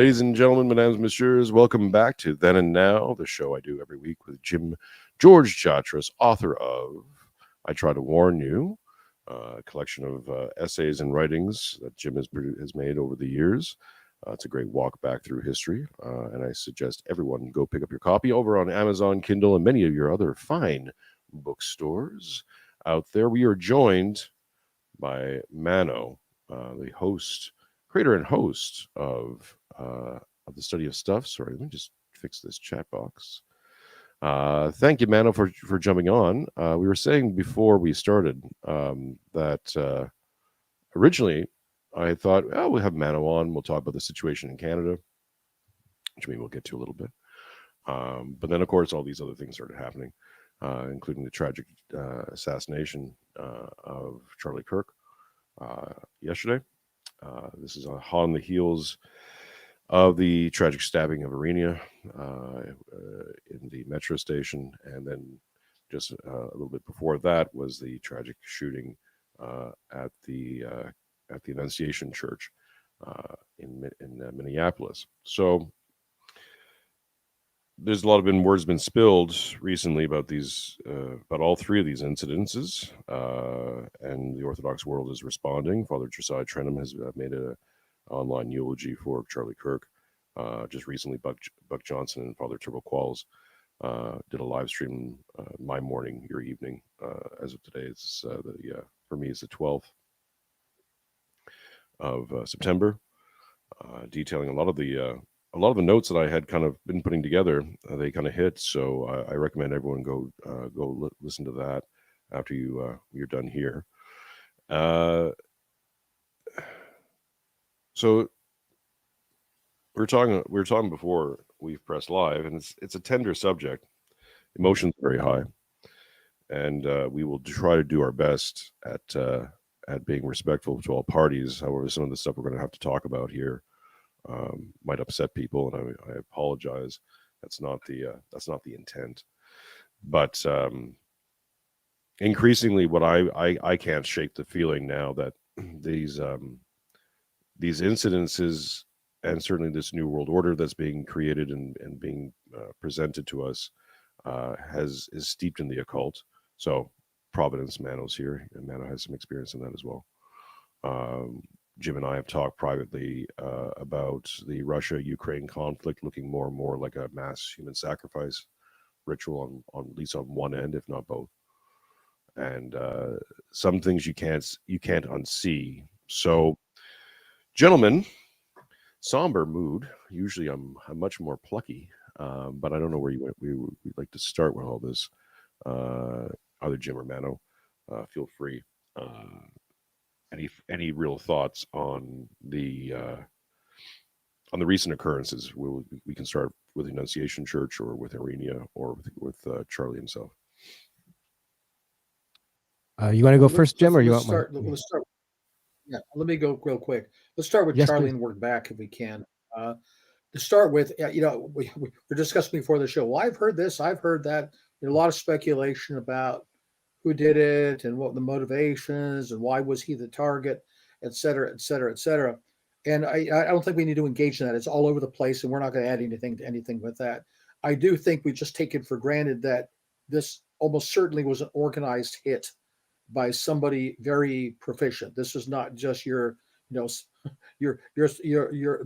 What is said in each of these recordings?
ladies and gentlemen, mesdames, messieurs, welcome back to Then and Now, the show I do every week with George Jatras, author of I Try to Warn You, a collection of essays and writings that Jim has made over the years. It's a great walk back through history, and I suggest everyone go pick up your copy over on Amazon, Kindle, and many of your other fine bookstores out there. We are joined by Mano, the creator and host of the Study of Stuff. Sorry, let me just fix this chat box. Thank you, Mano, for jumping on. We were saying before we started that originally I thought, oh, we'll have Mano on. We'll talk about the situation in Canada, which maybe we'll get to a little bit. But then, of course, all these other things started happening, including the tragic assassination of Charlie Kirk yesterday. This is on the heels of the tragic stabbing of Iryna in the metro station, and then just a little bit before that was the tragic shooting at the Annunciation church in Minneapolis. So there's a lot of words been spilled recently about about all three of these incidences, and the Orthodox world is responding. Father Josiah Trenham has made an online eulogy for Charlie Kirk. Just recently, Buck Johnson and Father Turbo Qualls did a live stream my morning, your evening. As of today, it's for me, it's the 12th of September, detailing a lot of the notes that I had kind of been putting together. They kind of hit, so I recommend everyone go listen to that after you're done here. So we were talking before we pressed live, and it's a tender subject. Emotions are very high, and we will try to do our best at being respectful to all parties. However, some of the stuff we're going to have to talk about here might upset people, and I apologize. That's not the intent. But increasingly, what I can't shake the feeling now that these incidences, and certainly this new world order that's being created and being presented to us is steeped in the occult. So Providence, Mano's here, and Mano has some experience in that as well. Jim and I have talked privately about the Russia-Ukraine conflict looking more and more like a mass human sacrifice ritual on at least on one end, if not both. And some things you can't unsee. So, gentlemen, somber mood. Usually, I'm much more plucky, but I don't know where we'd like to start with all this. Either Jim or Mano, feel free. Any real thoughts on the recent occurrences? We can start with the Annunciation Church, or with Iryna, or with Charlie himself. You want to go first, Jim, or you want start? Let's start. Yeah, let me go real quick. Let's start with Charlie, please, and work back if we can. To start with, we were discussing before the show. Well, I've heard this, I've heard that. There's a lot of speculation about who did it and what the motivations and why was he the target, et cetera, et cetera, et cetera. And I don't think we need to engage in that. It's all over the place, and we're not going to add anything with that. I do think we just take it for granted that this almost certainly was an organized hit by somebody very proficient. This is not just your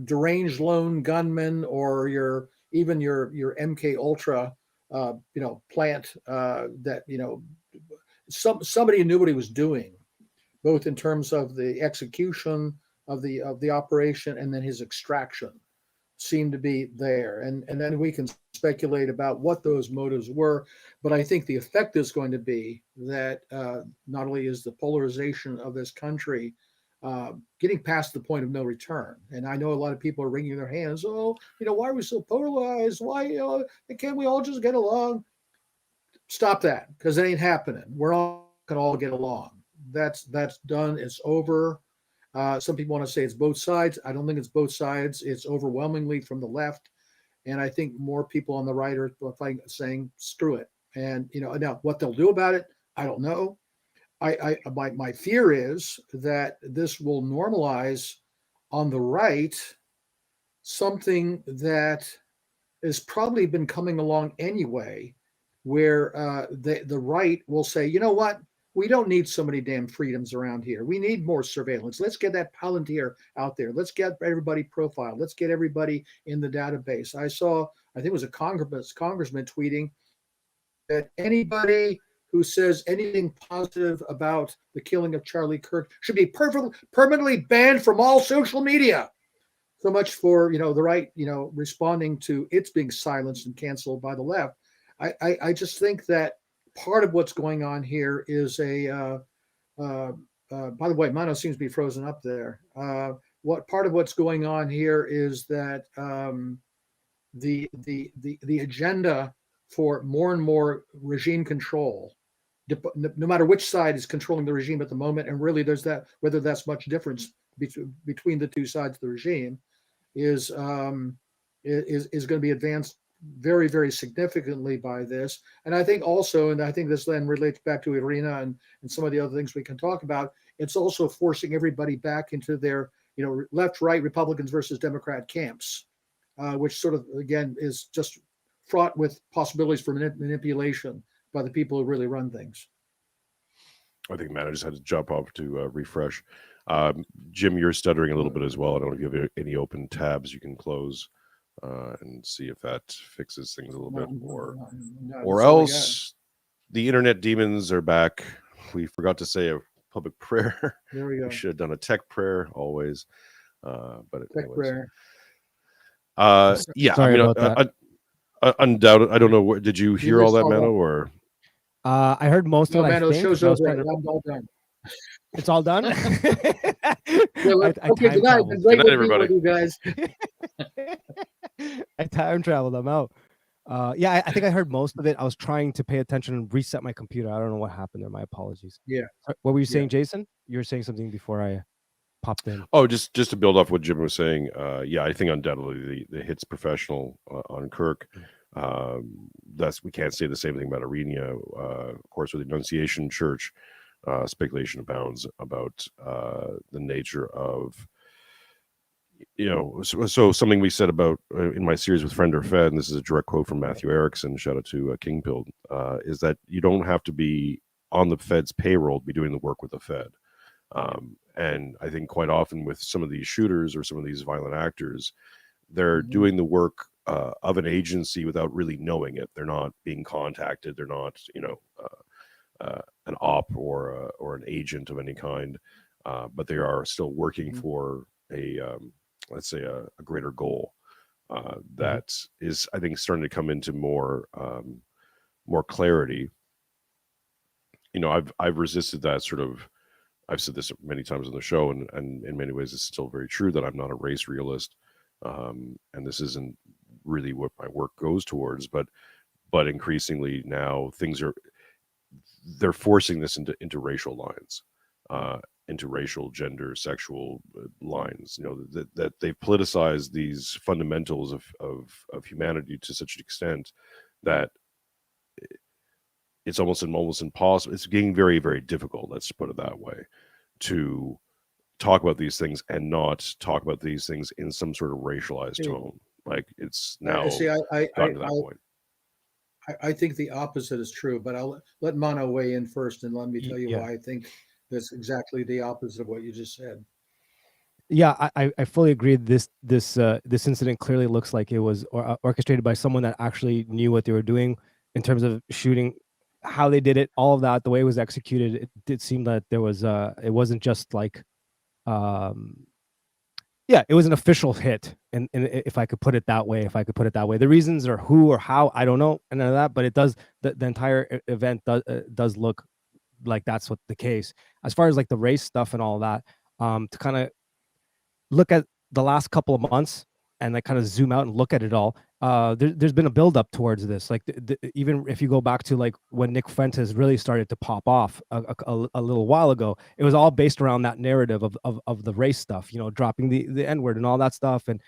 deranged lone gunman, or your MK Ultra plant that somebody who knew what he was doing, both in terms of the execution of the operation and then his extraction, seemed to be there. And then we can speculate about what those motives were. But I think the effect is going to be that not only is the polarization of this country getting past the point of no return. And I know a lot of people are wringing their hands. Oh, why are we so polarized? Why, can't we all just get along? Stop that, because it ain't happening. We're all going to all get along. That's done. It's over. Some people want to say it's both sides. I don't think it's both sides. It's overwhelmingly from the left. And I think more people on the right are saying, screw it. And, now what they'll do about it, I don't know. My fear is that this will normalize on the right something that has probably been coming along anyway, where the right will say, you know what, we don't need so many damn freedoms around here. We need more surveillance. Let's get that Palantir out there. Let's get everybody profiled. Let's get everybody in the database. I think it was a congressman tweeting that anybody who says anything positive about the killing of Charlie Kirk should be permanently banned from all social media. So much for, the right, responding to its being silenced and canceled by the left. I just think that part of what's going on here is by the way, Mano seems to be frozen up there. What part of what's going on here is that the agenda for more and more regime control, no matter which side is controlling the regime at the moment, and really whether that's much difference between the two sides of the regime, is going to be advanced very, very significantly by this. And I think also, and I think this then relates back to Iryna and some of the other things we can talk about, it's also forcing everybody back into their, left, right, Republicans versus Democrat camps, which sort of, again, is just fraught with possibilities for manipulation by the people who really run things. I think Matt, I just had to jump off to refresh. Jim, you're stuttering a little bit as well. I don't know if you have any open tabs you can close and see if that fixes things a little bit, or else the internet demons are back. We forgot to say a public prayer. There we go. We should have done a tech prayer always, but tech prayer. Yeah, Sorry about that. Undoubted. I don't know. Did you hear all that, Mano? Or I heard most of it. Mano, I think. Show's over. I'm all done. It's all done. Okay, good night. Good night, everybody. You guys. I time traveled. I'm out. Yeah, I think I heard most of it. I was trying to pay attention and reset my computer. I don't know what happened there. My apologies. Yeah. What were you saying, Jason? You were saying something before I popped in. Oh, just to build off what Jim was saying. Yeah, I think undoubtedly the hit's professional on Kirk. We can't say the same thing about Iryna. Of course, with the Annunciation Church, speculation abounds about the nature of, so something we said about in my series with Friend or Fed, and this is a direct quote from Matthew Erickson, shout out to Kingpill, is that you don't have to be on the Fed's payroll to be doing the work with the Fed. And I think quite often with some of these shooters or some of these violent actors, they're doing the work of an agency without really knowing it. They're not being contacted. They're not, an op or an agent of any kind, but they are still working for let's say a greater goal that is, I think, starting to come into more clarity. I've resisted that sort of. I've said this many times on the show, and in many ways, it's still very true that I'm not a race realist, and this isn't really what my work goes towards. But increasingly now, they're forcing this into racial lines, into racial, gender, sexual lines. That they've politicized these fundamentals of humanity to such an extent that it's almost impossible. It's getting very, very difficult, let's put it that way, to talk about these things and not talk about these things in some sort of racialized tone. Like it's now gotten to that point. I think the opposite is true, but I'll let Mano weigh in first, and let me tell you why I think that's exactly the opposite of what you just said. Yeah, I fully agree. This incident clearly looks like it was orchestrated by someone that actually knew what they were doing in terms of shooting, how they did it, all of that, the way it was executed. It did seem that there was it wasn't just like it was an official hit, and if I could put it that way, the reasons or who or how, I don't know, and none of that, but it does, the entire event does look like that's what the case. As far as like the race stuff and all that, to kind of look at the last couple of months and like kind of zoom out and look at it all, there's been a build up towards this. Like even if you go back to like when Nick Fuentes really started to pop off a little while ago, it was all based around that narrative of the race stuff, dropping the N-word and all that stuff, and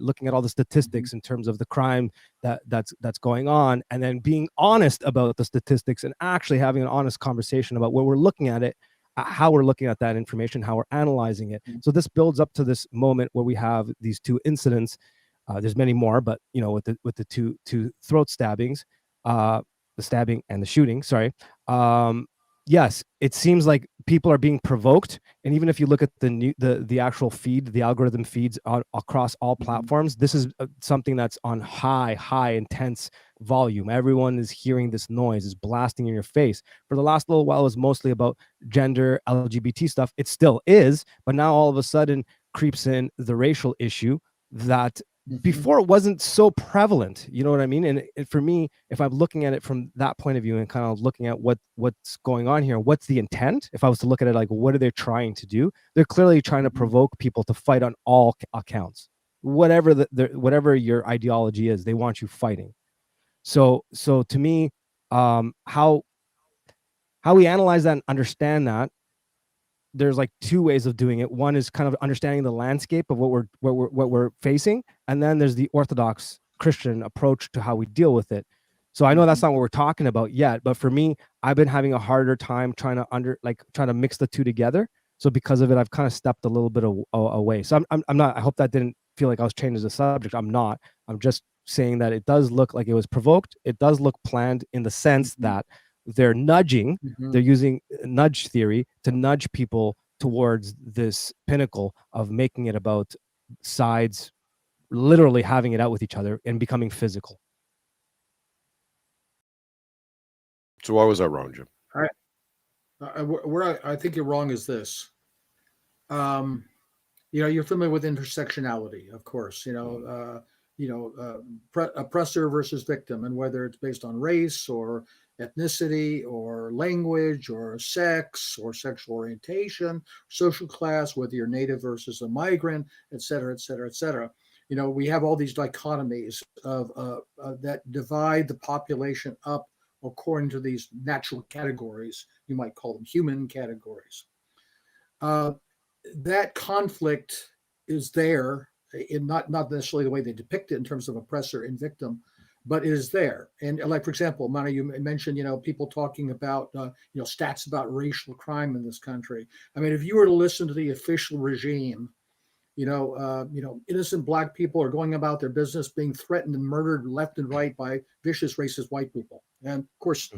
looking at all the statistics in terms of the crime that's going on, and then being honest about the statistics and actually having an honest conversation about where we're looking at it. how we're looking at that information, how we're analyzing it. So this builds up to this moment where we have these two incidents. There's many more, but with the two throat stabbings, the stabbing and the shooting. Sorry. Yes, it seems like people are being provoked, and even if you look at the actual feed, the algorithm feeds across all platforms, this is something that's on high intense volume. Everyone is hearing this noise, is blasting in your face. For the last little while, it was mostly about gender, LGBT stuff. It still is, but now all of a sudden creeps in the racial issue that before it wasn't so prevalent. You know what I mean? And for me, if I'm looking at it from that point of view and kind of looking at what's going on here, what's the intent? If I was to look at it like, what are they trying to do? They're clearly trying to provoke people to fight on all accounts. Whatever your ideology is, they want you fighting. So to me, how we analyze that and understand that, there's like two ways of doing it. One is kind of understanding the landscape of what we're facing, and then there's the Orthodox Christian approach to how we deal with it. So I know that's not what we're talking about yet, but for me, I've been having a harder time trying to mix the two together. So because of it, I've kind of stepped a little bit away. So I'm not. I hope that didn't feel like I was changing the subject. I'm not. I'm just saying that it does look like it was provoked. It does look planned in the sense that they're nudging, they're using nudge theory to nudge people towards this pinnacle of making it about sides literally having it out with each other and becoming physical. So why was that wrong, Jim? All right. Where I think you're wrong is this. You're familiar with intersectionality, of course. Oppressor versus victim, and whether it's based on race or ethnicity or language or sex or sexual orientation, social class, whether you're native versus a migrant, et cetera, et cetera, et cetera. We have all these dichotomies of that divide the population up according to these natural categories. You might call them human categories. That conflict is there, in not necessarily the way they depict it in terms of oppressor and victim, but is there. And like, for example, Mano, you mentioned, people talking about, stats about racial crime in this country. I mean, if you were to listen to the official regime, innocent Black people are going about their business being threatened and murdered left and right by vicious racist white people. And of course,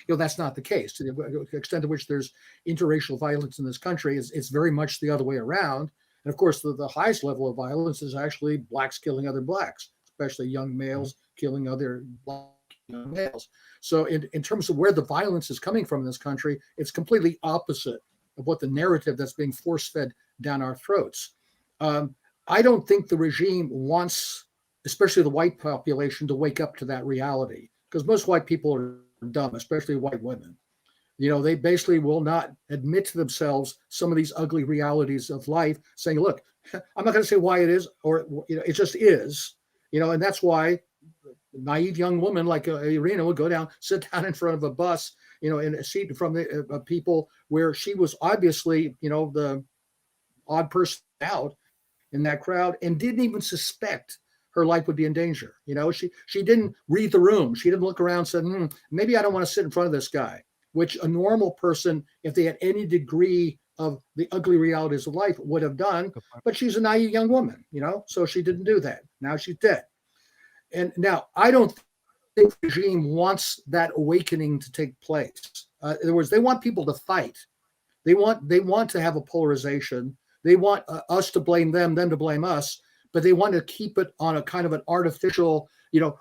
that's not the case. To the extent to which there's interracial violence in this country, it's very much the other way around. And of course, the highest level of violence is actually Blacks killing other Blacks, especially young males killing other Black young males. So in terms of where the violence is coming from in this country, it's completely opposite of what the narrative that's being force-fed down our throats. I don't think the regime wants, especially the white population, to wake up to that reality, because most white people are dumb, especially white women. They basically will not admit to themselves some of these ugly realities of life, saying, look, I'm not going to say why it is, or it just is, and that's why naive young woman like Iryna would go down, sit down in front of a bus, in a seat from the people where she was obviously, the odd person out in that crowd, and didn't even suspect her life would be in danger. She didn't read the room. She didn't look around and said, maybe I don't want to sit in front of this guy, which a normal person, if they had any degree of the ugly realities of life, would have done. But she's a naive young woman, so she didn't do that. Now she's dead. And now I don't think the regime wants that awakening to take place. In other words, they want people to fight. They want to have a polarization. They want us to blame them to blame us, but they want to keep it on a kind of an artificial,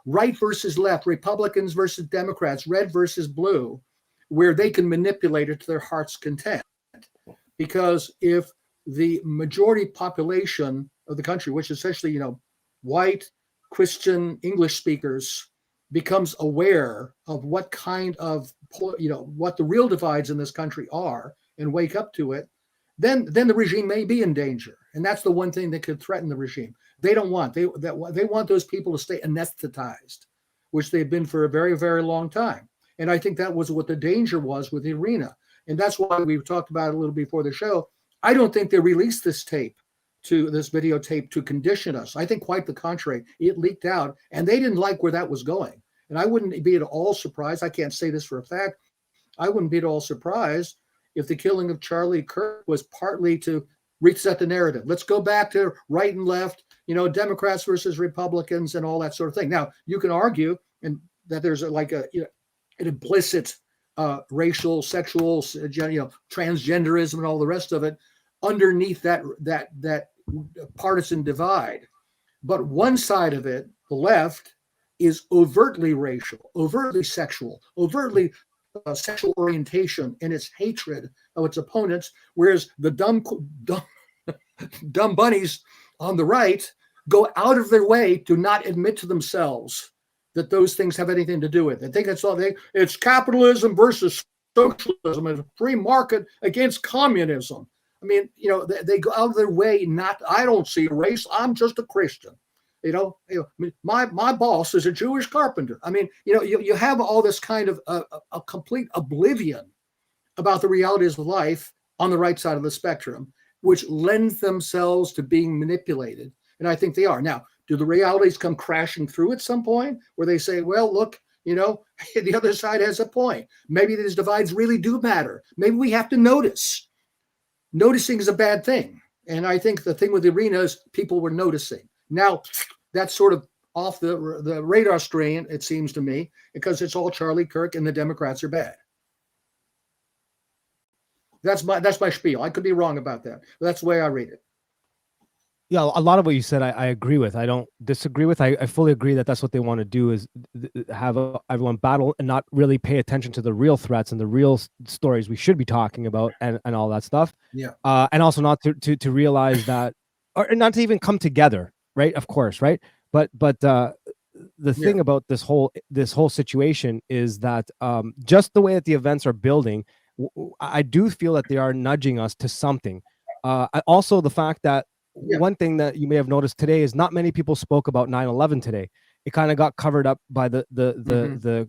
right versus left, Republicans versus Democrats, red versus blue, where they can manipulate it to their heart's content. Because if the majority population of the country, which is essentially, white, Christian, English speakers, becomes aware of what kind of, what the real divides in this country are and wake up to it, then the regime may be in danger. And that's the one thing that could threaten the regime. They don't want, they want those people to stay anesthetized, which they've been for a very, very long time. And I think that was what the danger was with Iryna. And that's why we talked about it a little before the show. I don't think they released this videotape to condition us. I think quite the contrary. It leaked out and they didn't like where that was going. And I wouldn't be at all surprised. I can't say this for a fact. I wouldn't be at all surprised if the killing of Charlie Kirk was partly to reset the narrative. Let's go back to right and left, Democrats versus Republicans and all that sort of thing. Now, you can argue and that there's an implicit racial, sexual, transgenderism and all the rest of it underneath that partisan divide. But one side of it, the left, is overtly racial, overtly sexual, overtly sexual orientation in its hatred of its opponents, whereas the dumb bunnies on the right go out of their way to not admit to themselves that those things have anything to do with it. They think it's capitalism versus socialism and free market against communism. I mean, they go out of their way. I don't see race. I'm just a Christian. My boss is a Jewish carpenter. I mean, you have all this kind of a complete oblivion about the realities of life on the right side of the spectrum, which lends themselves to being manipulated. And I think they are. Now, do the realities come crashing through at some point where they say, well, look, the other side has a point. Maybe these divides really do matter. Maybe we have to notice. Noticing is a bad thing. And I think the thing with Iryna is people were noticing. Now, that's sort of off the radar screen, it seems to me, because it's all Charlie Kirk and the Democrats are bad. That's my spiel. I could be wrong about that. But that's the way I read it. Yeah, a lot of what you said, I agree with. I don't disagree with. I fully agree that that's what they want to do, is have everyone battle and not really pay attention to the real threats and the real stories we should be talking about and all that stuff. Yeah. And also not to realize that, or not to even come together, right? Of course, right? But the thing about this whole situation is that just the way that the events are building, I do feel that they are nudging us to something. Also, the fact that one thing that you may have noticed today is not many people spoke about 9/11 today. It kind of got covered up by the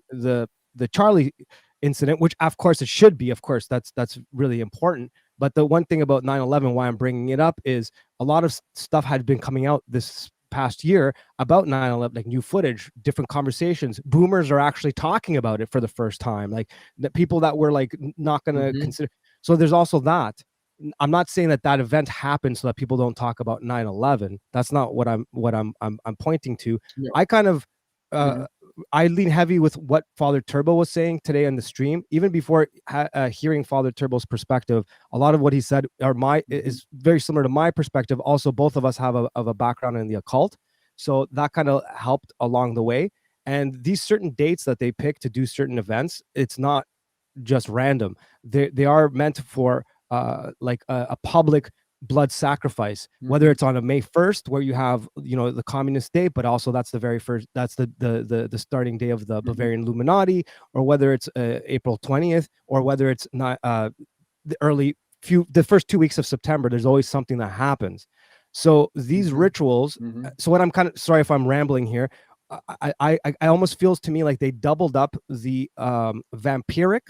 Charlie incident, which of course it should be. Of course, that's really important. But the one thing about 9/11, why I'm bringing it up, is a lot of stuff had been coming out this past year about 9/11, like new footage, different conversations. Boomers are actually talking about it for the first time, like the people that were like not going to consider. So there's also that. I'm not saying that event happened so that people don't talk about 9/11. That's not what I'm pointing to. Yeah. I kind of I lean heavy with what Father Turbo was saying today on the stream. Even before hearing Father Turbo's perspective, a lot of what he said is very similar to my perspective. Also, both of us have a background in the occult, so that kind of helped along the way. And these certain dates that they pick to do certain events, it's not just random. They are meant for like a public blood sacrifice, whether it's on a May 1st where you have the communist day, but also that's the very first, that's the starting day of the Bavarian Illuminati, or whether it's April 20th, or whether it's not the first 2 weeks of September. There's always something that happens. So these rituals, so what I'm kind of, sorry if I'm rambling here, I almost feels to me like they doubled up the vampiric,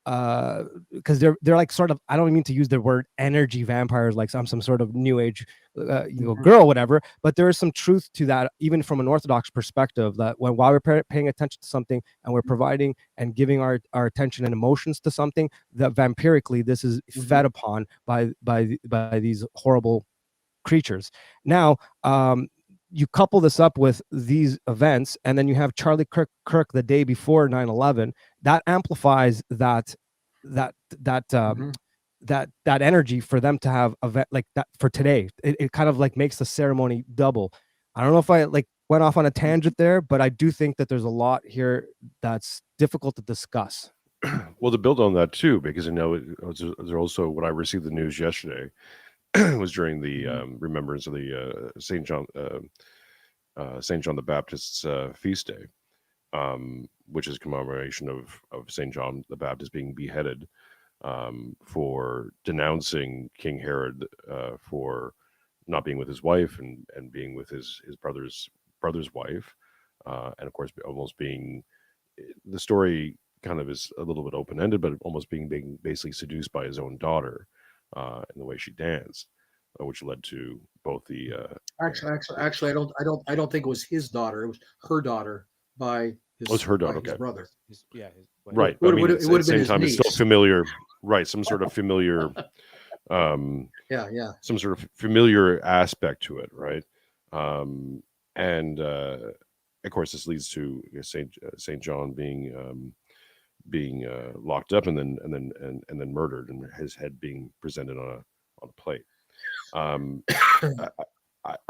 because they're like sort of, I don't mean to use the word energy vampires like some sort of new age girl, whatever, but there is some truth to that, even from an Orthodox perspective, that while we're paying attention to something and we're providing and giving our attention and emotions to something, that vampirically this is fed upon by these horrible creatures. Now you couple this up with these events, and then you have Charlie Kirk the day before 9/11. That amplifies that energy for them to have event like that for today. It kind of like makes the ceremony double. I don't know if I like went off on a tangent there, but I do think that there's a lot here that's difficult to discuss. Well, to build on that too, because there's also, when I received the news yesterday, was during the remembrance of the Saint John the Baptist's feast day, which is commemoration of Saint John the Baptist being beheaded for denouncing King Herod for not being with his wife and being with his brother's wife, and of course almost being, the story kind of is a little bit open-ended, but almost being basically seduced by his own daughter. And the way she danced, which led to both the actually, I don't think it was his daughter. It was her daughter by his. It was her daughter. His brother. Right. But I mean, at the same time, it's still familiar. right, some sort of familiar, Yeah. some sort of familiar aspect to it, right? And of course, this leads to Saint John being locked up and then murdered, and his head being presented on a plate. I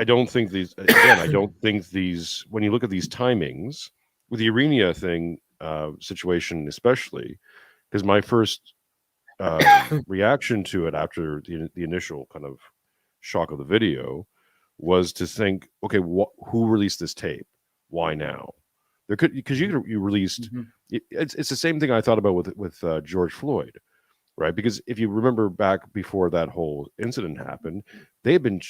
don't think these, again, I don't think these, when you look at these timings with the Iryna thing situation, especially because my first reaction to it after the initial kind of shock of the video was to think, okay, who released this tape? Why now? There could, because you released it's the same thing I thought about with George Floyd, right? Because if you remember back before that whole incident happened, they've been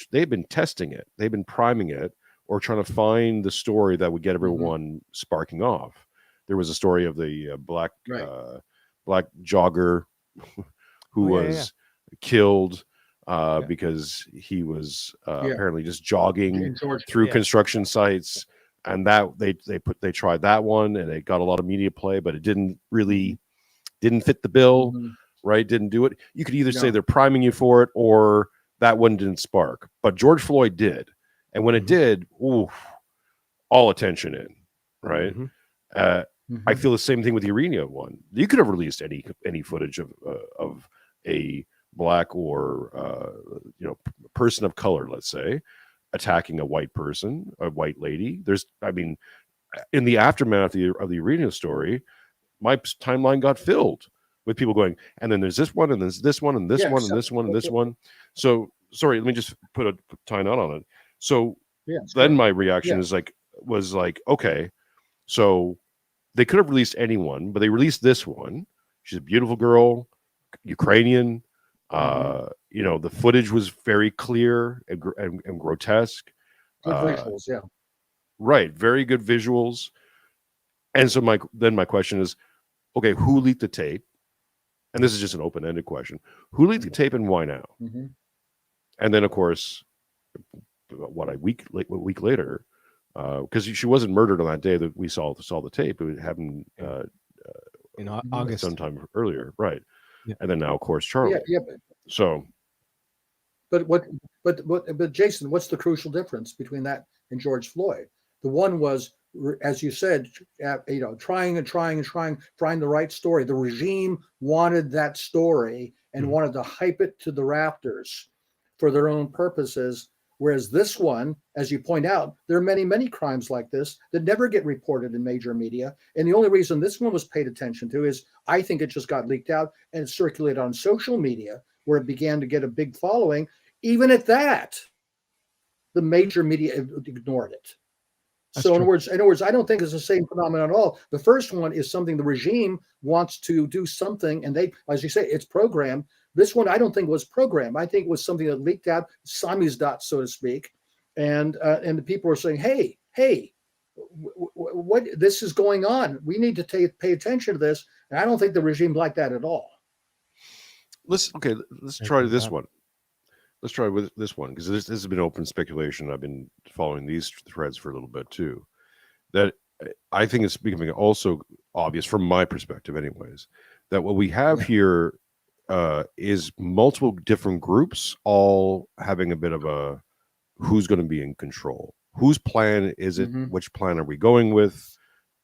testing it, they've been priming it, or trying to find the story that would get everyone sparking off. There was a story of the black jogger who was killed because he was apparently just jogging through construction sites, and that they tried that one and it got a lot of media play, but it didn't fit the bill, right? Didn't do it. You could either say they're priming you for it or that one didn't spark, but George Floyd did, and when it did, all attention in, right? I feel the same thing with the Iryna one. You could have released any footage of a black or person of color, let's say, attacking a white person, a white lady. In the aftermath of the Iryna story, my timeline got filled with people going, and then there's this one, and there's this one, and this one, and this one, and this one. So sorry, let me just put a tie knot on it. So then my reaction was like, okay, so they could have released anyone, but they released this one. She's a beautiful girl, Ukrainian. The footage was very clear and grotesque. Good visuals, right, very good visuals. And so my question is, okay, who leaked the tape? And this is just an open-ended question: who leaked the tape and why now? And then, of course, a week later, because she wasn't murdered on that day that we saw the tape. It happened in August, sometime earlier, right? And then now, of course, Charlie. But Jason, what's the crucial difference between that and George Floyd? The one was, as you said, trying to find the right story. The regime wanted that story and wanted to hype it to the rafters for their own purposes. Whereas this one, as you point out, there are many, many crimes like this that never get reported in major media. And the only reason this one was paid attention to is I think it just got leaked out and circulated on social media, where it began to get a big following. Even at that, the major media ignored it. So in other words, I don't think it's the same phenomenon at all. The first one is something the regime wants to do something, and they, as you say, it's programmed. This one, I don't think was programmed. I think it was something that leaked out, samizdat, so to speak, and the people are saying, "Hey, what? This is going on. We need to pay attention to this." And I don't think the regime liked that at all. Let's try this one. Let's try with this one, because this has been open speculation. I've been following these threads for a little bit too. That I think it's becoming also obvious from my perspective, anyways, that what we have here is multiple different groups all having a bit of a who's going to be in control, whose plan is it, which plan are we going with.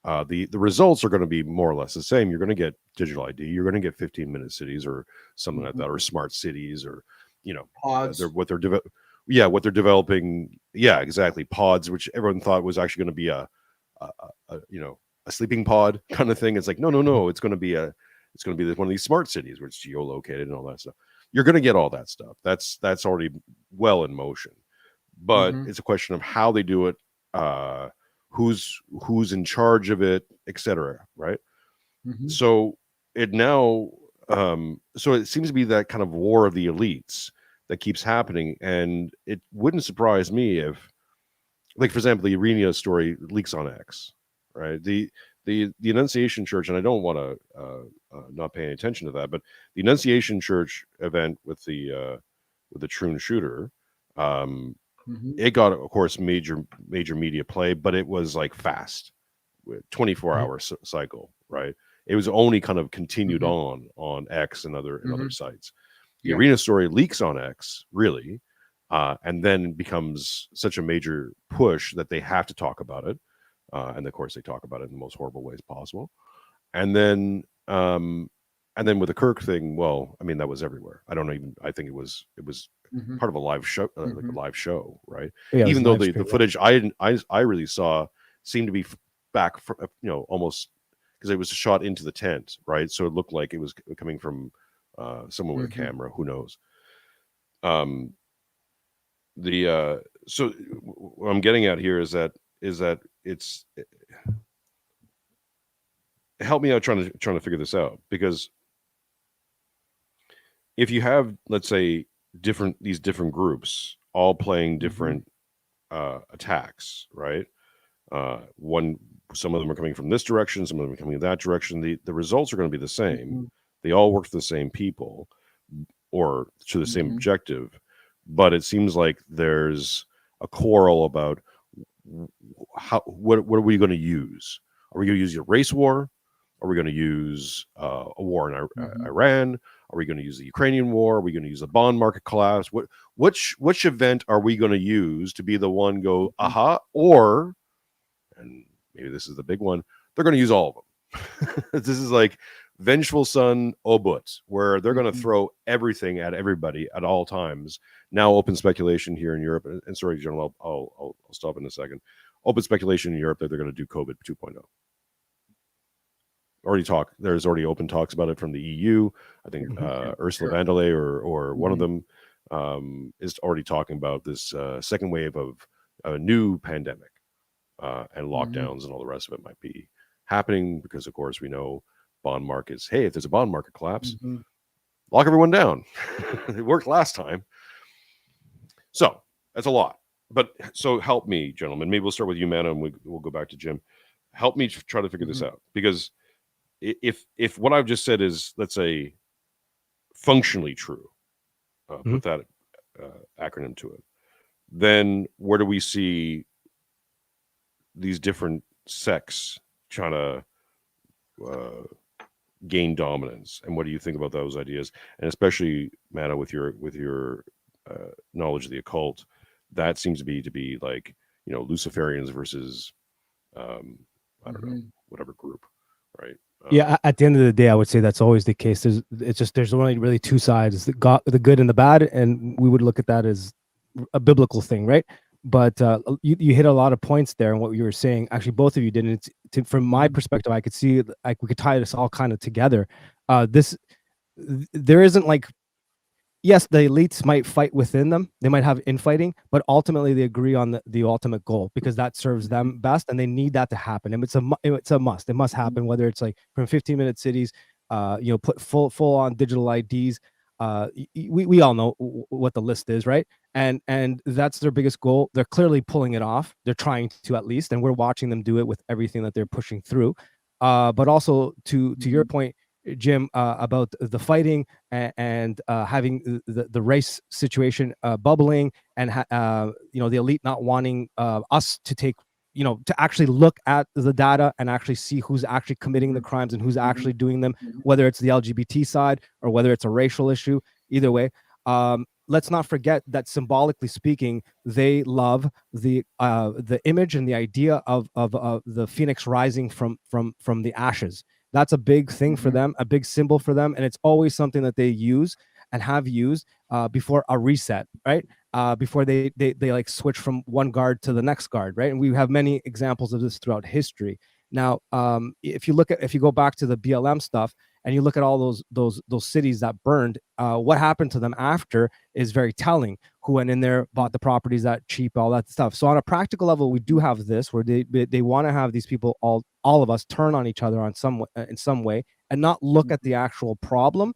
The results are going to be more or less the same. You're going to get digital ID, you're going to get 15-minute cities or something like that, or smart cities, or pods. What they're developing, exactly, pods, which everyone thought was actually going to be a sleeping pod kind of thing. It's like no, it's going to be one of these smart cities where it's geolocated and all that stuff. You're going to get all that stuff. That's already well in motion, but it's a question of how they do it, who's in charge of it, etc. Right? So it now, so it seems to be that kind of war of the elites that keeps happening, and it wouldn't surprise me if, like, for example, the Iryna story leaks on X, right? The Annunciation Church, and I don't want to not pay any attention to that, but the Annunciation Church event with the Troon shooter, it got, of course, major media play, but it was like fast, 24-hour cycle, right? It was only kind of continued Mhm. on X and other sites. The Yeah. Iryna story leaks on X, really, and then becomes such a major push that they have to talk about it. And of course, they talk about it in the most horrible ways possible. And then with the Kirk thing, well, I mean, that was everywhere. I don't even. I think it was Mhm. part of a live show, like a Mhm. live show, right? Yeah, it was Even though live the stream, yeah. footage I really saw seemed to be back from, almost, because it was shot into the tent, right? So it looked like it was coming from someone with a Mhm. camera. Who knows? So what I'm getting at here is that it's help me out trying to figure this out, because if you have, let's say, these different groups all playing different attacks, right? Some of them are coming from this direction, some of them are coming in that direction. The results are going to be the same. Mhm. They all work for the same people or to the same Mhm. objective, but it seems like there's a quarrel about what are we going to use? Are we going to use a race war? Are we going to use a war in Mhm. Iran? Are we going to use the Ukrainian war? Are we going to use the bond market collapse? Which event are we going to use to be the one go aha? Or, and maybe this is the big one, they're going to use all of them. This is like Vengeful Son Obut, where they're going to Mhm. throw everything at everybody at all times. Now, open speculation here in Europe, and sorry, General, I'll stop in a second. Open speculation in Europe that they're going to do COVID 2.0. There's already open talks about it from the EU. I think Ursula Sure. von der Leyen or one of Mhm. them is already talking about this second wave of a new pandemic, and lockdowns and all the rest of it might be happening because, of course, we know bond markets. Hey, if there's a bond market collapse, Mhm. lock everyone down. It worked last time. So that's a lot. But so help me, gentlemen. Maybe we'll start with you, Mano, and we'll go back to Jim. Help me try to figure this Mhm. out, because if what I've just said is, let's say, functionally true, Mhm. put that acronym to it, then where do we see these different sects trying to gain dominance? And what do you think about those ideas? And especially, Mano, with your knowledge of the occult, that seems to be like, Luciferians versus I don't know, Mhm. whatever group, right? Yeah, at the end of the day, I would say that's always the case. There's only really two sides: the good and the bad, and we would look at that as a biblical thing, right? But you hit a lot of points there, and what you were saying, actually, both of you did. And from my Mhm. perspective, I could see like we could tie this all kind of together. There isn't like, yes, the elites might fight within them. They might have infighting, but ultimately they agree on the ultimate goal, because that serves them best, and they need that to happen. And it's a must. It must happen, whether it's like from 15-minute cities, put full on digital IDs. We all know what the list is, right? And that's their biggest goal. They're clearly pulling it off. They're trying to, at least, and we're watching them do it with everything that they're pushing through. But also to your Mhm. point, Jim, about the fighting and having the race situation bubbling, and the elite not wanting us to take, to actually look at the data and actually see who's actually committing the Mhm. crimes and who's Mhm. actually doing them, Mhm. whether it's the LGBT side or whether it's a racial issue. Either way, let's not forget that, symbolically speaking, they love the image and the idea of the phoenix rising from the ashes. That's a big thing for Mhm. them, a big symbol for them, and it's always something that they use and have used before a reset, right? Before they like switch from one guard to the next guard, right? And we have many examples of this throughout history. Now, if you go back to the BLM stuff and you look at all those cities that burned, what happened to them after is very telling. Who went in there, bought the properties that cheap, all that stuff. So on a practical level, we do have this where they want to have these people, all of us, turn on each other in some way, and not look at the actual problem.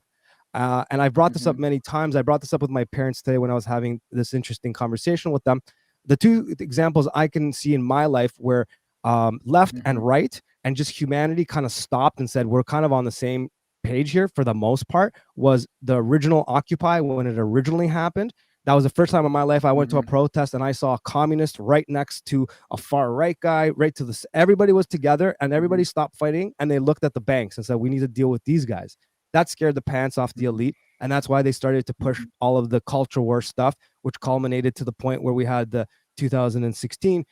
And I've brought this up Mhm. many times. I brought this up with my parents today when I was having this interesting conversation with them. The two examples I can see in my life where left and Mhm. right and just humanity kind of stopped and said, we're kind of on the same page here for the most part, was the original Occupy when it originally happened. That was the first time in my life I went to a Mhm. protest and I saw a communist right next to a far right guy, right to the. Everybody was together and everybody stopped fighting and they looked at the banks and said, "We need to deal with these guys." That scared the pants off the elite, and that's why they started to push all of the culture war stuff, which culminated to the point where we had the 2016.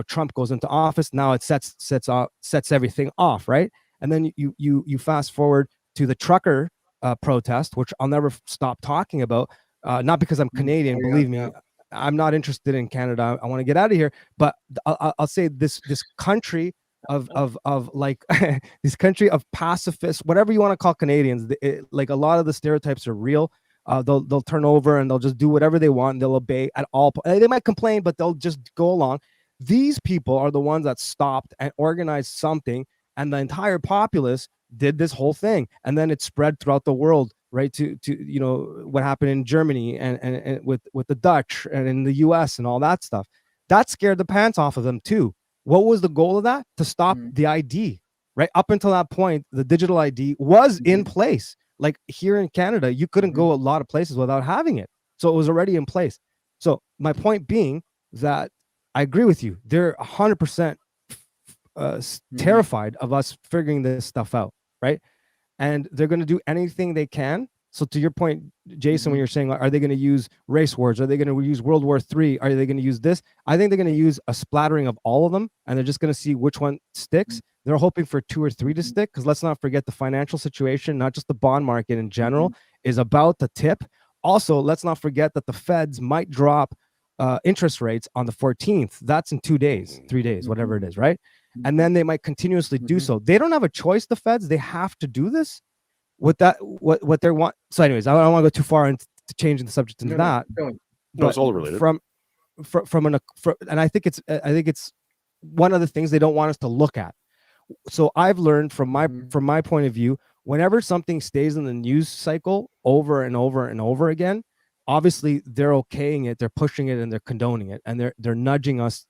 Trump goes into office. Now it sets everything off, right? And then you fast forward to the trucker protest, which I'll never stop talking about. Not because I'm Canadian, believe me, I'm not interested in Canada. I want to get out of here. But I'll say this country of like this country of pacifists, whatever you want to call Canadians, like a lot of the stereotypes are real. They'll turn over and they'll just do whatever they want. And they'll obey at all. They might complain, but they'll just go along. These people are the ones that stopped and organized something, and the entire populace did this whole thing, and then it spread throughout the world, right? To what happened in Germany and with the Dutch and in the U.S. and all that stuff. That scared the pants off of them too. What was the goal of that? To stop the ID, right? Up until that point, the digital ID was in place. Like here in Canada, you couldn't go a lot of places without having it, so it was already in place. So my point being that I agree with you. They're 100% terrified of us figuring this stuff out, right? And they're going to do anything they can. So to your point, Jason, when you're saying, are they going to use race wars? Are they going to use World War III? Are they going to use this? I think they're going to use a splattering of all of them, and they're just going to see which one sticks. They're hoping for 2 or 3 to stick, because let's not forget the financial situation, not just the bond market in general, is about to tip. Also, let's not forget that the feds might drop interest rates on the 14th. That's in 2 days, 3 days, whatever it is, right? And then they might continuously do so. They don't have a choice, the feds. They have to do this with that, what they want. So anyways, I don't want to go too far into changing the subject into that. No, it's all related. And I think it's one of the things they don't want us to look at. So I've learned from my point of view, whenever something stays in the news cycle over and over and over again, obviously they're okaying it, they're pushing it, and they're condoning it, and they're nudging us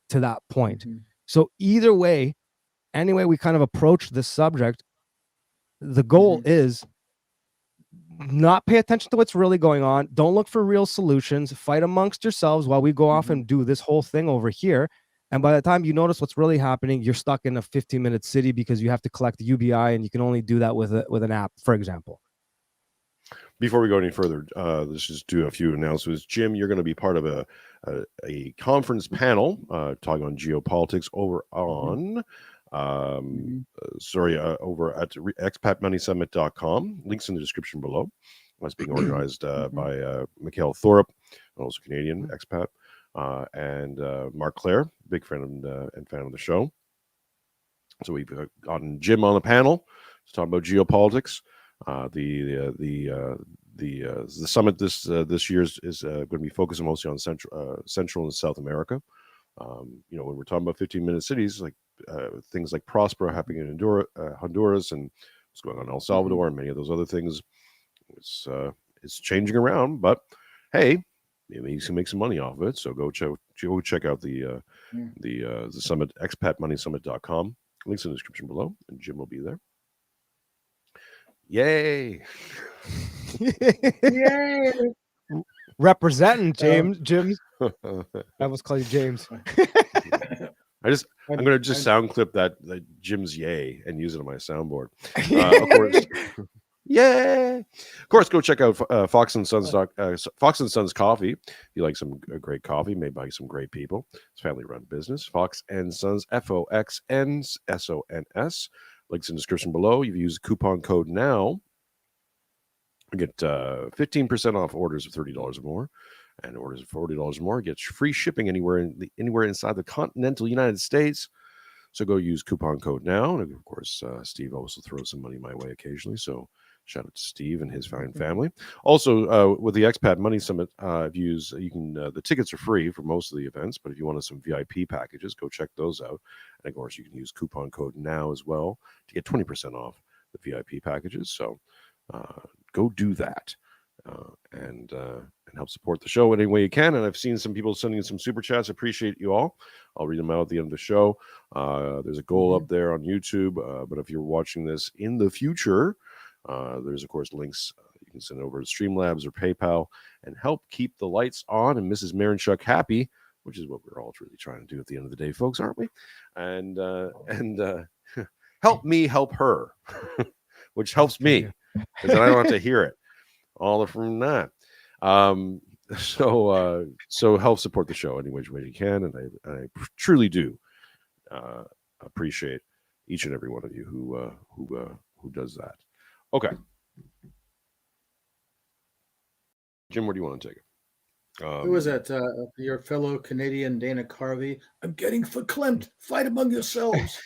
to that point. So either way, any way we kind of approach this subject, the goal is not pay attention to what's really going on. Don't look for real solutions. Fight amongst yourselves while we go off and do this whole thing over here. And by the time you notice what's really happening, you're stuck in a 15-minute city because you have to collect the UBI, and you can only do that with an app, for example. Before we go any further, let's just do a few announcements. Jim, you're going to be part of a conference panel talking on geopolitics over on over at expatmoneysummit.com. Links in the description below. That's being organized by Mikhail Thorup, also Canadian expat, and Mark Clare, big friend and fan of the show. So we've gotten Jim on the panel to talk about geopolitics. The summit this year is going to be focusing mostly on Central and South America. When we're talking about 15-minute cities, like things like Prospera happening in Honduras, and what's going on in El Salvador, and many of those other things, it's changing around. But hey, maybe you can make some money off of it. So go check out the summit, expatmoneysummit.com. Links in the description below, and Jim will be there. Yay! Yay! Representing James. I almost call you James. I'm gonna sound clip that Jim's yay and use it on my soundboard. Of course, yay! Of course, go check out Fox and Sons Coffee. If you like some great coffee made by some great people, it's a family-run business. Fox and Sons, FOXNSONS. Links in the description below. You've used coupon code NOW. You get 15% off orders of $30 or more, and orders of $40 or more gets free shipping anywhere inside the continental United States. So go use coupon code NOW. And of course, Steve also throws some money my way occasionally. So shout out to Steve and his fine family. Also, with the Expat Money Summit, the tickets are free for most of the events, but if you wanted some VIP packages, go check those out. And of course, you can use coupon code NOW as well to get 20% off the VIP packages. So go do that and help support the show in any way you can. And I've seen some people sending some super chats. Appreciate you all. I'll read them out at the end of the show. There's a goal up there on YouTube, but if you're watching this in the future, there's of course links You can send over to Streamlabs or PayPal and help keep the lights on and Mrs. Marinchuk happy, which is what we're all really trying to do at the end of the day, folks, aren't we? And help me help her, which helps me because then I don't have to hear it all from that. So help support the show any which way you can, and I truly do appreciate each and every one of you who does that. Okay, Jim, where do you want to take it? Who was that? Your fellow Canadian Dana Carvey. I'm getting verklempt. Fight among yourselves.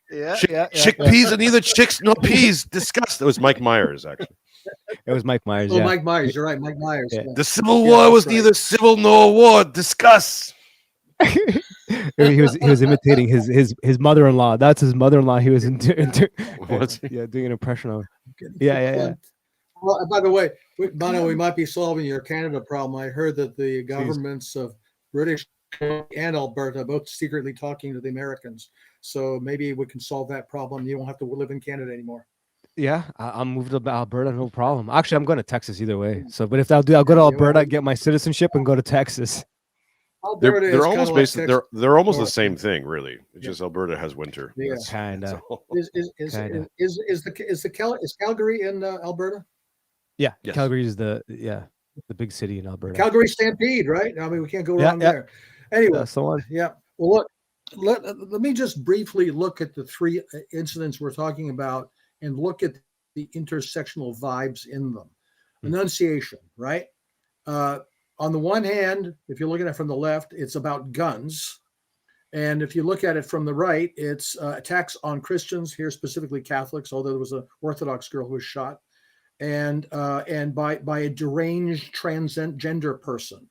Chickpeas and neither chicks nor peas. Disgust. It was Mike Myers, actually. It was Mike Myers. Oh, yeah. Mike Myers. You're right, Mike Myers. Yeah. Yeah. The Civil War was neither civil nor war. Discuss. he was imitating his mother-in-law. That's his mother-in-law. He was What's he? doing an impression of. Getting Yeah. verklempt. Well, by the way, Mano, we might be solving your Canada problem. I heard that the governments of British and Alberta are both secretly talking to the Americans. So maybe we can solve that problem. You don't have to live in Canada anymore. Yeah, I'll move to Alberta, no problem. Actually, I'm going to Texas either way. So, but if I'll go to Alberta, get my citizenship, and go to Texas. Alberta is They're kinda almost like basically Texas. they're almost the North. same thing, really. It's just Alberta has winter. Yeah. Kinda. Is Calgary in Alberta? Yeah, Yes. Calgary is the big city in Alberta. Calgary Stampede, right? I mean, we can't go Yeah, wrong there. Anyway, That's the one. yeah. Well, look, let me just briefly look at the three incidents we're talking about and look at the intersectional vibes in them. Annunciation, right? On the one hand, if you're looking at it from the left, it's about guns. And if you look at it from the right, it's attacks on Christians, here specifically Catholics, although there was an Orthodox girl who was shot, and by a deranged transgender person.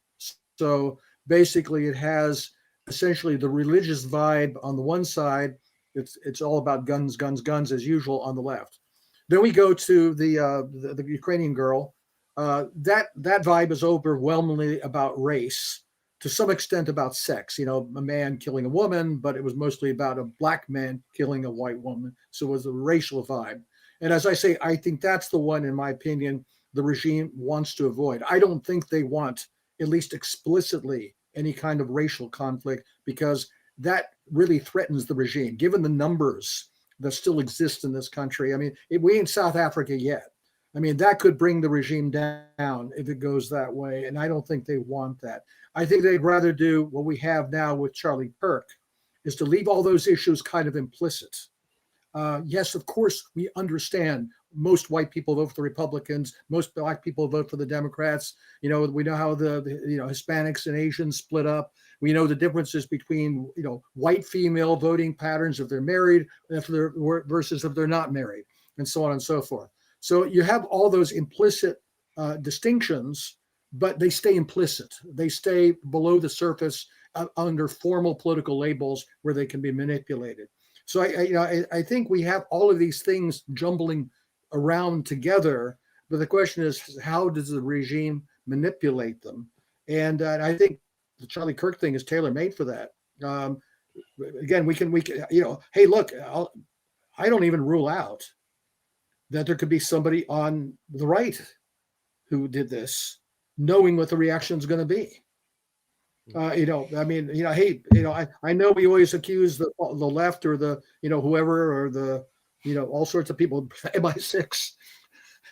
So basically, it has essentially the religious vibe on the one side. It's all about guns as usual on the left. Then we go to the Ukrainian girl. That vibe is overwhelmingly about race, to some extent about sex. You know, a man killing a woman, but it was mostly about a black man killing a white woman. So it was a racial vibe. And as I say, I think that's the one, in my opinion, the regime wants to avoid. I don't think they want, at least explicitly, any kind of racial conflict, because that really threatens the regime, given the numbers that still exist in this country. I mean, we ain't South Africa yet. I mean, that could bring the regime down if it goes that way. And I don't think they want that. I think they'd rather do what we have now with Charlie Kirk, is to leave all those issues kind of implicit. Yes, of course, we understand most white people vote for the Republicans, most black people vote for the Democrats. You know, we know how the Hispanics and Asians split up. We know the differences between, white female voting patterns if they're married versus if they're not married, and so on and so forth. So you have all those implicit distinctions, but they stay implicit. They stay below the surface under formal political labels where they can be manipulated. So I think we have all of these things jumbling around together, but the question is, how does the regime manipulate them? And I think the Charlie Kirk thing is tailor-made for that. Again, we can, hey, look, I don't even rule out that there could be somebody on the right who did this, knowing what the reaction is going to be. Hey, I know we always accuse the left or the, whoever, or the, all sorts of people, MI6.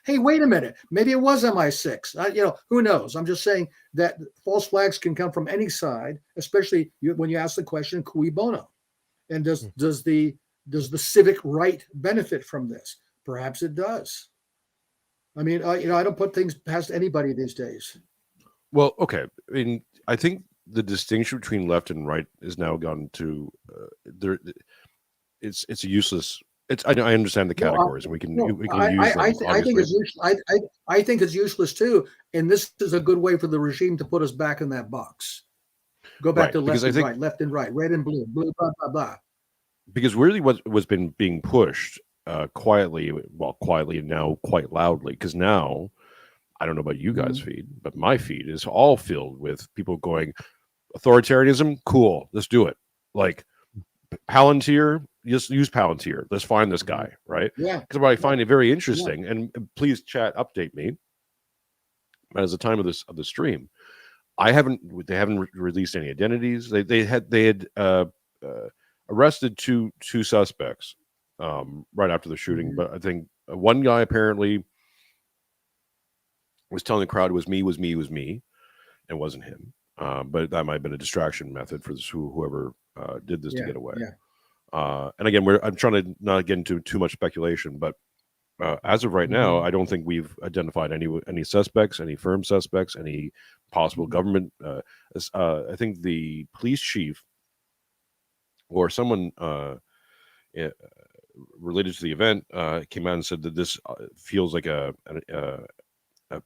Hey, wait a minute. Maybe it was MI6. Who knows? I'm just saying that false flags can come from any side, especially when you ask the question, cui bono? And does the civic right benefit from this? Perhaps it does. I mean, I don't put things past anybody these days. Well, okay. I mean, I think the distinction between left and right is now gone to there. It's a useless. I understand the categories, and we can use them. I think it's useless. I think it's useless too. And this is a good way for the regime to put us back in that box. Go back to left and right, left and right, red and blue, blue, blah blah blah. Because really, what was being pushed quietly and now quite loudly, because now, I don't know about you guys' feed, but my feed is all filled with people going, authoritarianism, cool, let's do it. Like Palantir, just use Palantir. Let's find this guy, right? Yeah. Because what I find it very interesting, and please chat update me as the time of the stream. They haven't released any identities. They had arrested two suspects right after the shooting, but I think one guy apparently was telling the crowd it was me, and it wasn't him. But that might have been a distraction method for whoever did this to get away. Yeah. And again, I'm trying to not get into too much speculation, but as of right now, I don't think we've identified any suspects, any firm suspects, any possible government. I think the police chief or someone related to the event came out and said that this feels like a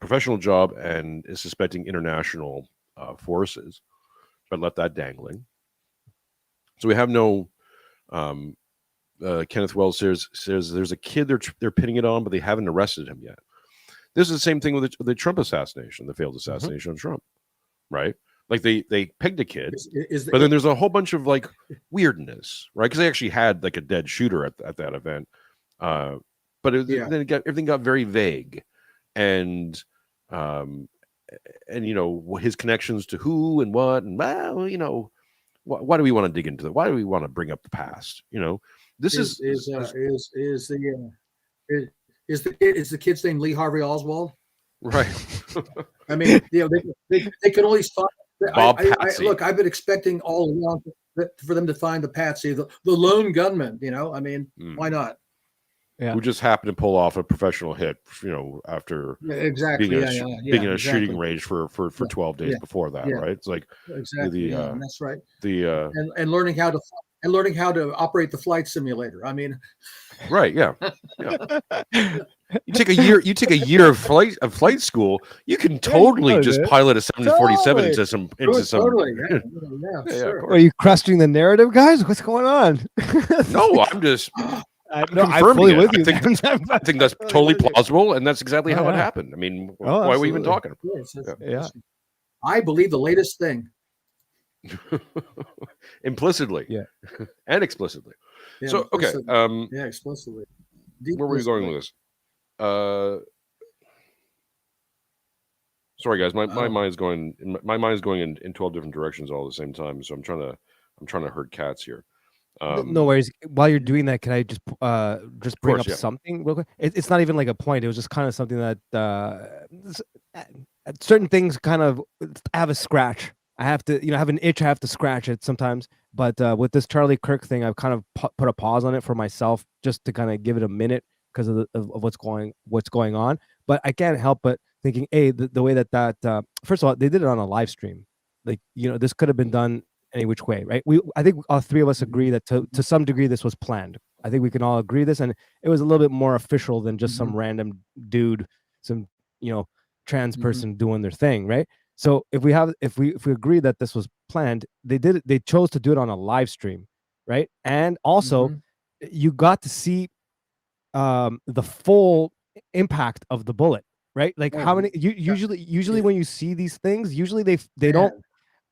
professional job and is suspecting international forces, but left that dangling. So we have no. Kenneth Wells says there's a kid they're pinning it on, but they haven't arrested him yet. This is the same thing with the Trump assassination, the failed assassination of Trump, right? Like they pegged a kid, but then there's a whole bunch of like weirdness, right? Because they actually had like a dead shooter at that event, but then everything got very vague, and you know his connections to who and what, and well, you know, why do we want to dig into that? Why do we want to bring up the past? You know, this is the kid's name Lee Harvey Oswald? Right. I mean, you know, they can only find Bob Patsy. Look, I've been expecting all along for them to find the Patsy, the lone gunman. You know, I mean, why not? Yeah. Who just happened to pull off a professional hit, you know, after being in a shooting range for 12 days before that, right? It's like exactly, that's right. The and learning how to operate the flight simulator. I mean, right, yeah. You take a year of flight school, you can totally just pilot a 747 into some totally. Sure. Are you questioning the narrative, guys? What's going on? No, I'm just I'm fully with you. I think that's totally plausible, and that's exactly how it happened. I mean, why are we even talking? Yeah. I believe the latest thing. Implicitly, and explicitly. Yeah, so explicitly. Okay, explicitly. Where were we going with this? Sorry, guys, my mind's going. My mind's going in 12 different directions all at the same time. So I'm trying to herd cats here. No worries. While you're doing that, can I just bring up something real quick? It's not even like a point. It was just kind of something that certain things kind of have a scratch. I have to, have an itch. I have to scratch it sometimes. But with this Charlie Kirk thing, I've kind of put a pause on it for myself just to kind of give it a minute because of what's going on. But I can't help but thinking, the way that first of all, they did it on a live stream. Like, this could have been done any which way, right? I think all three of us agree that to some degree this was planned. I think we can all agree this, and it was a little bit more official than just some random dude, some trans person doing their thing, right? So if we agree that this was planned, they chose to do it on a live stream, right? And also you got to see the full impact of the bullet, right? Like how many usually when you see these things, usually they don't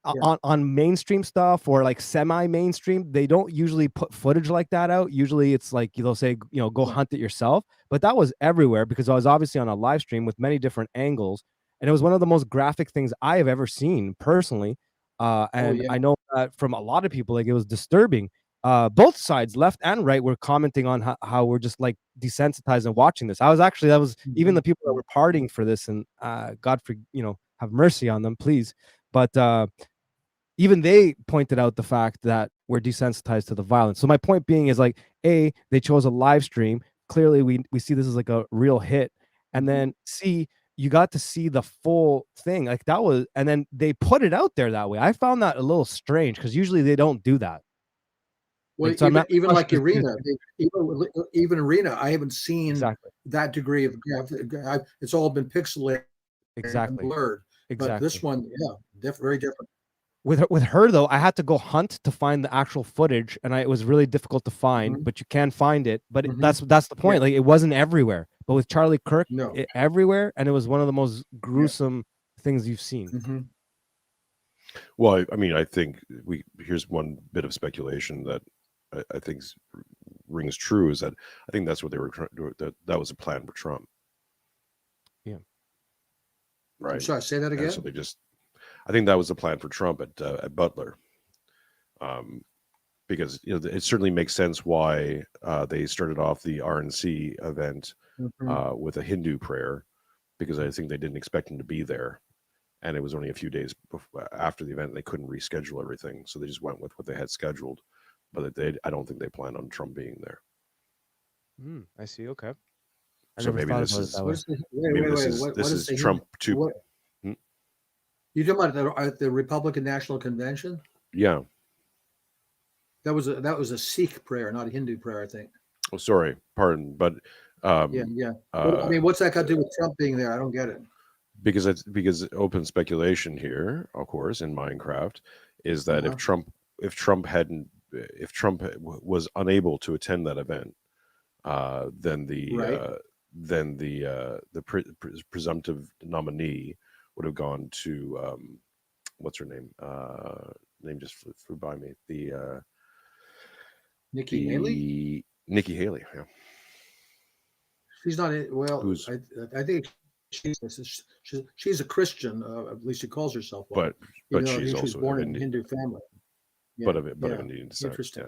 on mainstream stuff or like semi-mainstream, they don't usually put footage like that out. Usually it's like they'll say, go hunt it yourself. But that was everywhere because I was obviously on a live stream with many different angles. And it was one of the most graphic things I have ever seen personally. I know that from a lot of people, like it was disturbing. Both sides, left and right, were commenting on how we're just like desensitized and watching this. That was even the people that were partying for this, and God have mercy on them, please. But even they pointed out the fact that we're desensitized to the violence. So my point being is like, A, they chose a live stream. Clearly we see this as like a real hit. And then C, you got to see the full thing. Like that was, and then they put it out there that way. I found that a little strange because usually they don't do that. Well, so even like Iryna, even Iryna, I haven't seen that degree of it's all been pixelated, and blurred. But this one, very different. With her though, I had to go hunt to find the actual footage, and it was really difficult to find. But you can find it. But that's the point. Like it wasn't everywhere. But with Charlie Kirk, everywhere, and it was one of the most gruesome things you've seen. Well, I mean, I think here's one bit of speculation that I think rings true is that I think that's what they were trying to do. That was a plan for Trump. Yeah. Right. I'm sorry, say that again. And so I think that was the plan for Trump at Butler. Because it certainly makes sense why they started off the RNC event with a Hindu prayer, because I think they didn't expect him to be there, and it was only a few days after the event. They couldn't reschedule everything, so they just went with what they had scheduled. But I don't think they planned on Trump being there. I see. Okay. So maybe this is Trump 2. You talking about the Republican National Convention? Yeah. That was a Sikh prayer, not a Hindu prayer, I think. Oh, sorry, pardon, but I mean, what's that got to do with Trump being there? I don't get it. Because open speculation here, of course, in Minecraft, is that if Trump was unable to attend that event, then the presumptive nominee would have gone to what's her name? Name just flew by me. Nikki Haley. Nikki Haley. Yeah. She's not. Well, I think she's a Christian. At least she calls herself one. But she's also born in a Hindu family. Yeah, but of Indian descent. Interesting.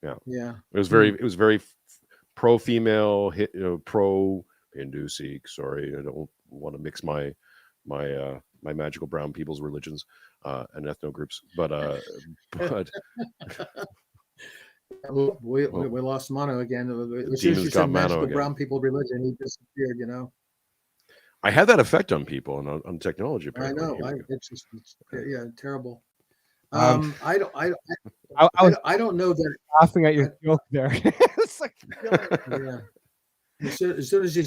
Yeah. It was very pro female, pro Hindu, Sikh. Sorry, I don't want to mix my magical brown people's religions and ethno groups, but we lost Mano again. As soon as you said magical brown people religion, he disappeared. I had that effect on people and on technology. Apparently. I know. It's terrible. I don't know that. Laughing at your joke there. It's like, As soon as you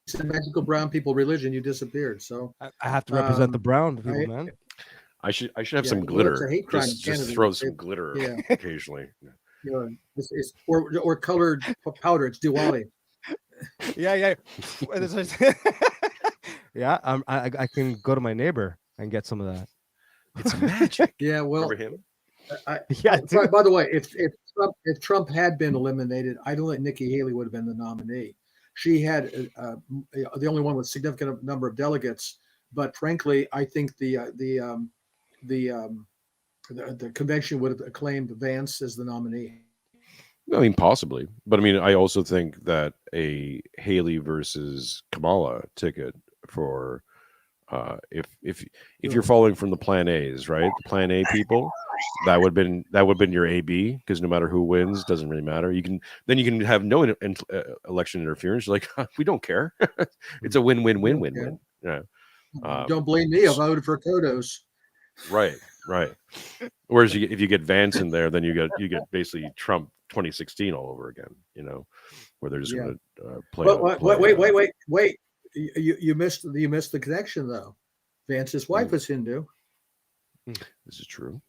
said magical brown people religion, you disappeared. So I have to represent the brown people, man. I should have some glitter. Just throw some glitter occasionally. Or colored powder. It's Diwali. Yeah. Yeah, I can go to my neighbor and get some of that. It's magic. Yeah, well, remember him? By the way, if Trump had been eliminated, I don't think Nikki Haley would have been the nominee. She had the only one with significant number of delegates, but frankly, I think the convention would have acclaimed Vance as the nominee. I mean, possibly, but I mean, I also think that a Haley versus Kamala ticket for if you're following from the Plan A's, right, the Plan A people, that would have been your AB, because no matter who wins, doesn't really matter. You can have no election interference. You're like, we don't care. It's a win-win-win-win-win. Yeah. Don't blame me. I voted for Kodos. Right. Whereas if you get Vance in there, then you get basically Trump 2016 all over again. Where they're just going to play. Wait. You missed the connection though. Vance's wife is Hindu. This is true.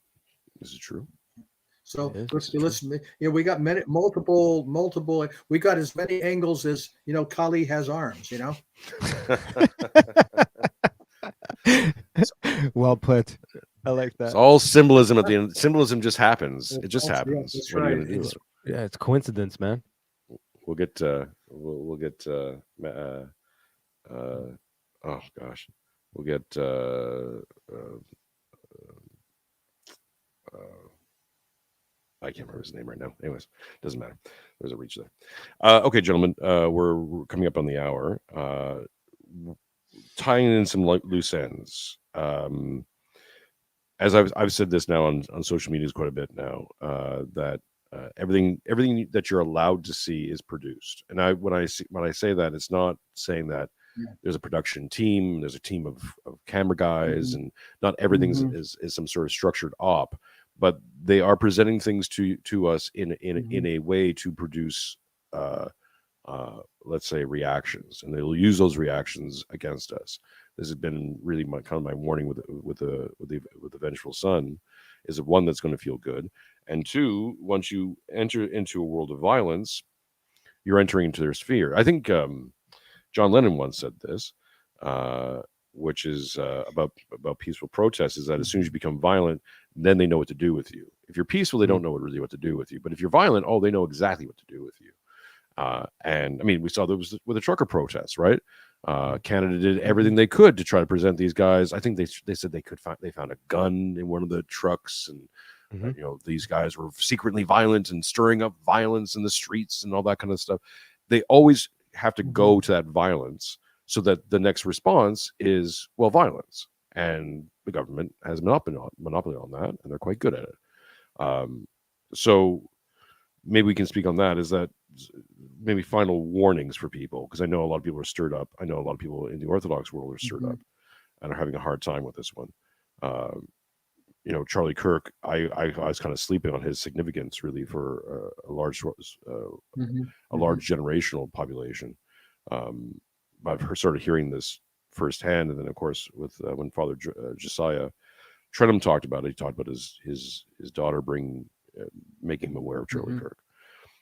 So listen. We got multiple. We got as many angles as Kali has arms. Well put. I like that. It's all symbolism at the end. Symbolism just happens. It just happens. That's what right. are you gonna do? It's coincidence, man. We'll get oh gosh, we'll get I can't remember his name right now. Anyways, doesn't matter. There's a reach there. Okay, gentlemen, we're coming up on the hour. Tying in some loose ends. As I've said this now on social media quite a bit now, that everything that you're allowed to see is produced. And when I say that, it's not saying that there's a production team, there's a team of camera guys, and not everything is some sort of structured op, but they are presenting things to us in a way to produce let's say reactions, and they'll use those reactions against us. This has been really my warning with the Vengeful Son, is that one, that's going to feel good, and two, once you enter into a world of violence, you're entering into their sphere. I think John Lennon once said this. which is about peaceful protests, is that as soon as you become violent, then they know what to do with you. If you're peaceful, they don't know really what to do with you. But if you're violent, oh, they know exactly what to do with you. And I mean, we saw there was with the trucker protests, right? Canada did everything they could to try to present these guys. I think they said they found a gun in one of the trucks, and you know, these guys were secretly violent and stirring up violence in the streets and all that kind of stuff. They always have to go to that violence so that the next response is, well, violence. And the government has a monopoly on that, and they're quite good at it. So maybe we can speak on that. Is that maybe final warnings for people? Because I know a lot of people are stirred up. I know a lot of people in the Orthodox world are stirred up and are having a hard time with this one. You know, Charlie Kirk, I was kind of sleeping on his significance really for a large generational population. I've started hearing this firsthand, and then of course with when Father Josiah Trenham talked about it, he talked about his daughter making him aware of Charlie Kirk.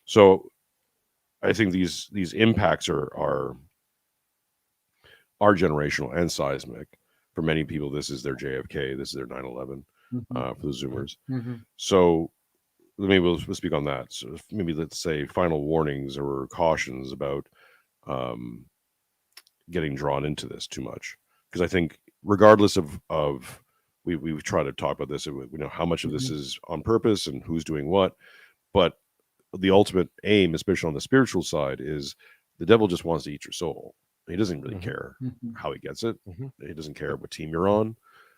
So I think these impacts are generational and seismic. For many people, this is their JFK, this is their 9/11 for the Zoomers. So maybe we'll speak on that. So maybe let's say final warnings or cautions about getting drawn into this too much, because I think regardless of we've tried to talk about this, we know how much of this is on purpose and who's doing what, but the ultimate aim, especially on the spiritual side, is the devil just wants to eat your soul. He doesn't really care how he gets it. He doesn't care what team you're on.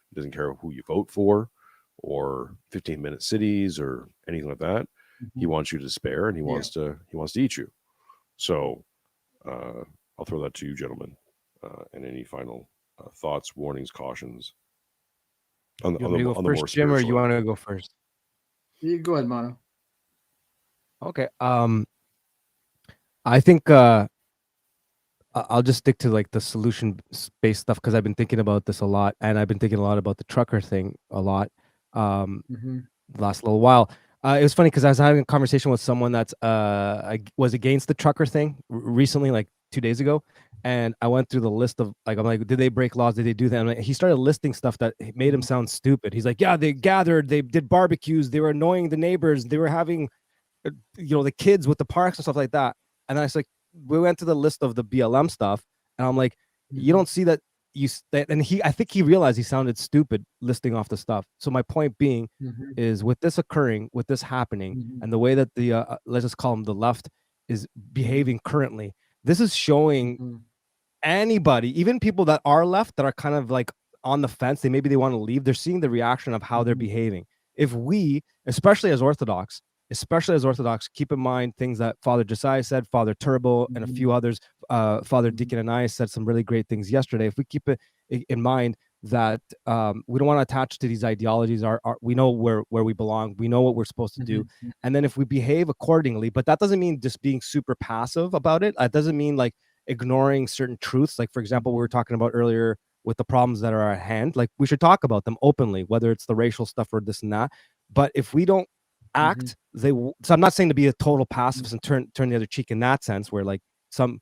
He doesn't care who you vote for or 15-minute cities or anything like that. He wants you to despair, and he wants to eat you. So I'll throw that to you, gentlemen, and any final thoughts, warnings, cautions on the more Jim, or you spiritual want to go first? You go ahead, Mano. Okay. I think I'll just stick to like the solution-based stuff, because I've been thinking about this a lot, and I've been thinking a lot about the trucker thing a lot the last little while. It was funny because I was having a conversation with someone that's was against the trucker thing recently, like 2 days ago, and I went through the list of like, I'm like, did they break laws? Did they do that? And he started listing stuff that made him sound stupid. He's like, yeah, they gathered, they did barbecues, they were annoying the neighbors, they were having, you know, the kids with the parks and stuff like that. And I was like, we went to the list of the BLM stuff, and I'm like, you don't see that and I think he realized he sounded stupid listing off the stuff. So my point being is, with this occurring, with this happening, and the way that the let's just call them the left is behaving currently, this is showing anybody, even people that are left, that are kind of like on the fence, maybe they want to leave, they're seeing the reaction of how they're behaving. If we, especially as Orthodox, keep in mind things that Father Josiah said, Father Turbo, and a few others, Father Deacon and I said some really great things yesterday. If we keep it in mind that we don't want to attach to these ideologies, we know where we belong, we know what we're supposed to do, and then if we behave accordingly, but that doesn't mean just being super passive about it. That doesn't mean like ignoring certain truths. Like, for example, we were talking about earlier with the problems that are at hand, like we should talk about them openly, whether it's the racial stuff or this and that. But if we don't act, so I'm not saying to be a total pacifist and turn the other cheek in that sense, where like some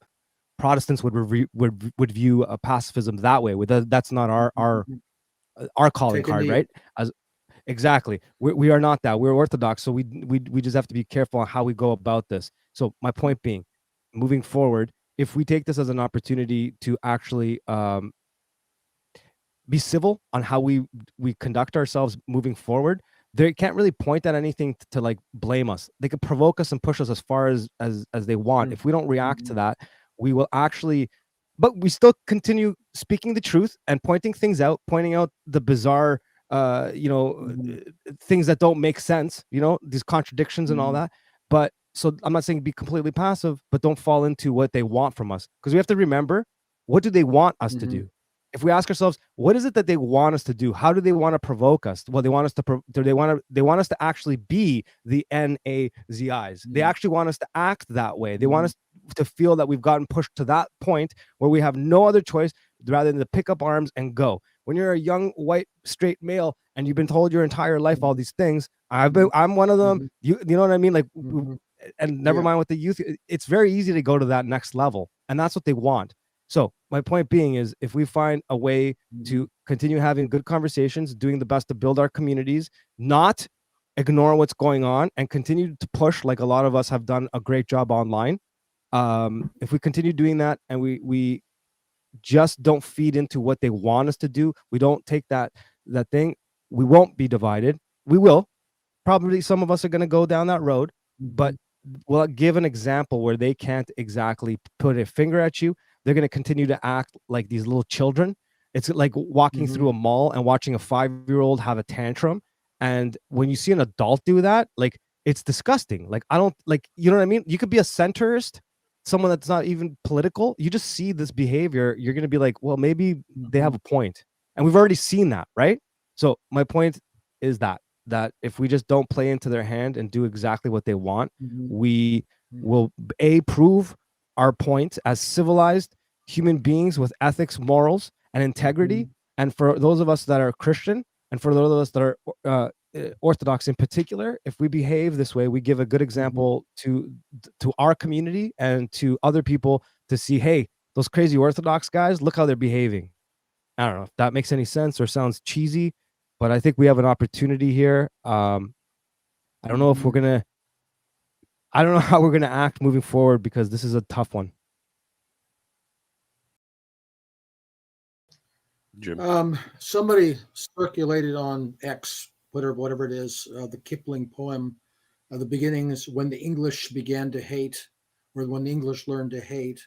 Protestants would view a pacifism that way. That's not our calling card, right? Exactly, we are not that. We're Orthodox, so we just have to be careful on how we go about this. So my point being, moving forward, if we take this as an opportunity to actually be civil on how we conduct ourselves moving forward, they can't really point at anything to like blame us. They could provoke us and push us as far as they want. If we don't react to that, we will actually, but we still continue speaking the truth and pointing things out, pointing out the bizarre, things that don't make sense, these contradictions and all that. But so I'm not saying be completely passive, but don't fall into what they want from us, because we have to remember, what do they want us to do? If we ask ourselves, what is it that they want us to do? How do they want to provoke us? Well, they want us to they want us to actually be the NAZIs. They actually want us to act that way. They want us to feel that we've gotten pushed to that point where we have no other choice rather than to pick up arms and go. When you're a young white straight male and you've been told your entire life all these things, I'm one of them. You know what I mean? Like, and never mind with the youth, it's very easy to go to that next level, and that's what they want. So my point being is, if we find a way to continue having good conversations, doing the best to build our communities, not ignore what's going on, and continue to push like a lot of us have done a great job online. If we continue doing that, and we just don't feed into what they want us to do, we don't take that thing, we won't be divided. We will probably, some of us are going to go down that road, but we'll give an example where they can't exactly put a finger at you. They're going to continue to act like these little children. It's like walking through a mall and watching a 5-year-old have a tantrum. And when you see an adult do that, like, it's disgusting. Like, I don't, like, you know what I mean? You could be a centrist, someone that's not even political. You just see this behavior, you're going to be like, well, maybe they have a point. And we've already seen that, right? So my point is that if we just don't play into their hand and do exactly what they want, we will prove our point as civilized human beings with ethics, morals, and integrity. And for those of us that are Christian, and for those of us that are Orthodox in particular, if we behave this way, we give a good example to our community and to other people to see, hey, those crazy Orthodox guys, look how they're behaving. I don't know if that makes any sense or sounds cheesy, but I think we have an opportunity here. I don't know if I don't know how we're gonna act moving forward, because this is a tough one. Jim. Somebody circulated on X, whatever it is, the Kipling poem, the beginning is when the English began to hate, or when the English learned to hate.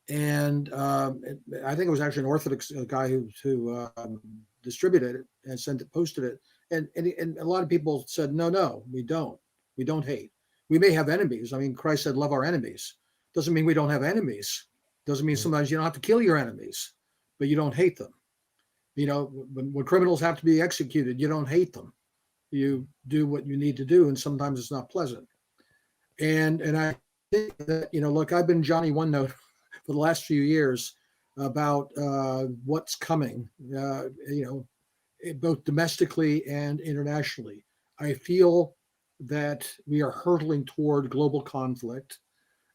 And I think it was actually an Orthodox guy who distributed it and posted it. And a lot of people said, no, we don't hate. We may have enemies. I mean, Christ said, love our enemies. Doesn't mean we don't have enemies. Doesn't mean sometimes you don't have to kill your enemies, but you don't hate them. You know, when criminals have to be executed, you don't hate them. You do what you need to do, and sometimes it's not pleasant. And I think that, look, I've been Johnny One Note for the last few years about what's coming, both domestically and internationally. I feel that we are hurtling toward global conflict.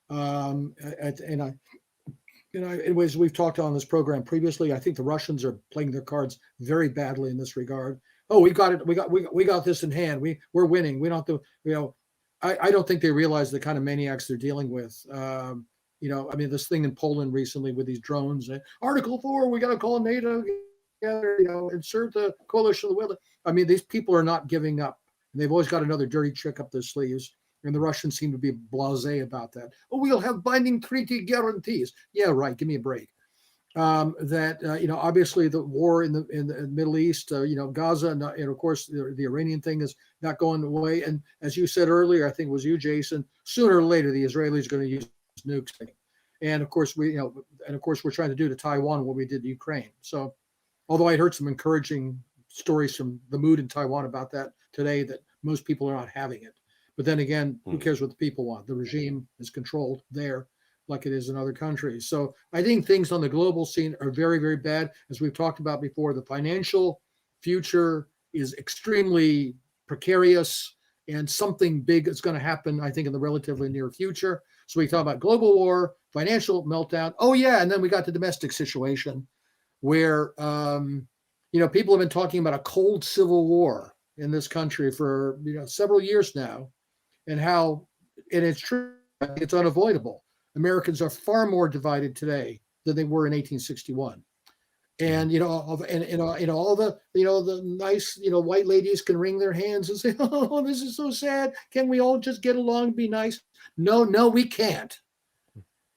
As we've talked on this program previously, I think the Russians are playing their cards very badly in this regard. Oh, we got it. We got this in hand. We're winning. We don't have to, I don't think they realize the kind of maniacs they're dealing with. I mean, this thing in Poland recently with these drones, Article 4, we got to call NATO together, insert the coalition of the will. I mean, these people are not giving up. And they've always got another dirty trick up their sleeves. And the Russians seem to be blasé about that. Oh, we'll have binding treaty guarantees. Yeah, right. Give me a break. Obviously the war in the Middle East, Gaza, and of course the Iranian thing is not going away. And as you said earlier, I think it was you, Jason, sooner or later the Israelis are going to use nukes. And of course we're trying to do to Taiwan what we did to Ukraine. So, although I heard some encouraging stories from the mood in Taiwan about that today, that most people are not having it. But then again, who cares what the people want? The regime is controlled there like it is in other countries. So I think things on the global scene are very, very bad. As we've talked about before, the financial future is extremely precarious, and something big is going to happen, I think, in the relatively near future. So we talk about global war, financial meltdown. Oh, yeah. And then we got the domestic situation where, people have been talking about a cold civil war in this country for several years now, and it's true, it's unavoidable. Americans are far more divided today than they were in 1861. And all the nice white ladies can wring their hands and say, "Oh, this is so sad. Can we all just get along, be nice?" No, we can't.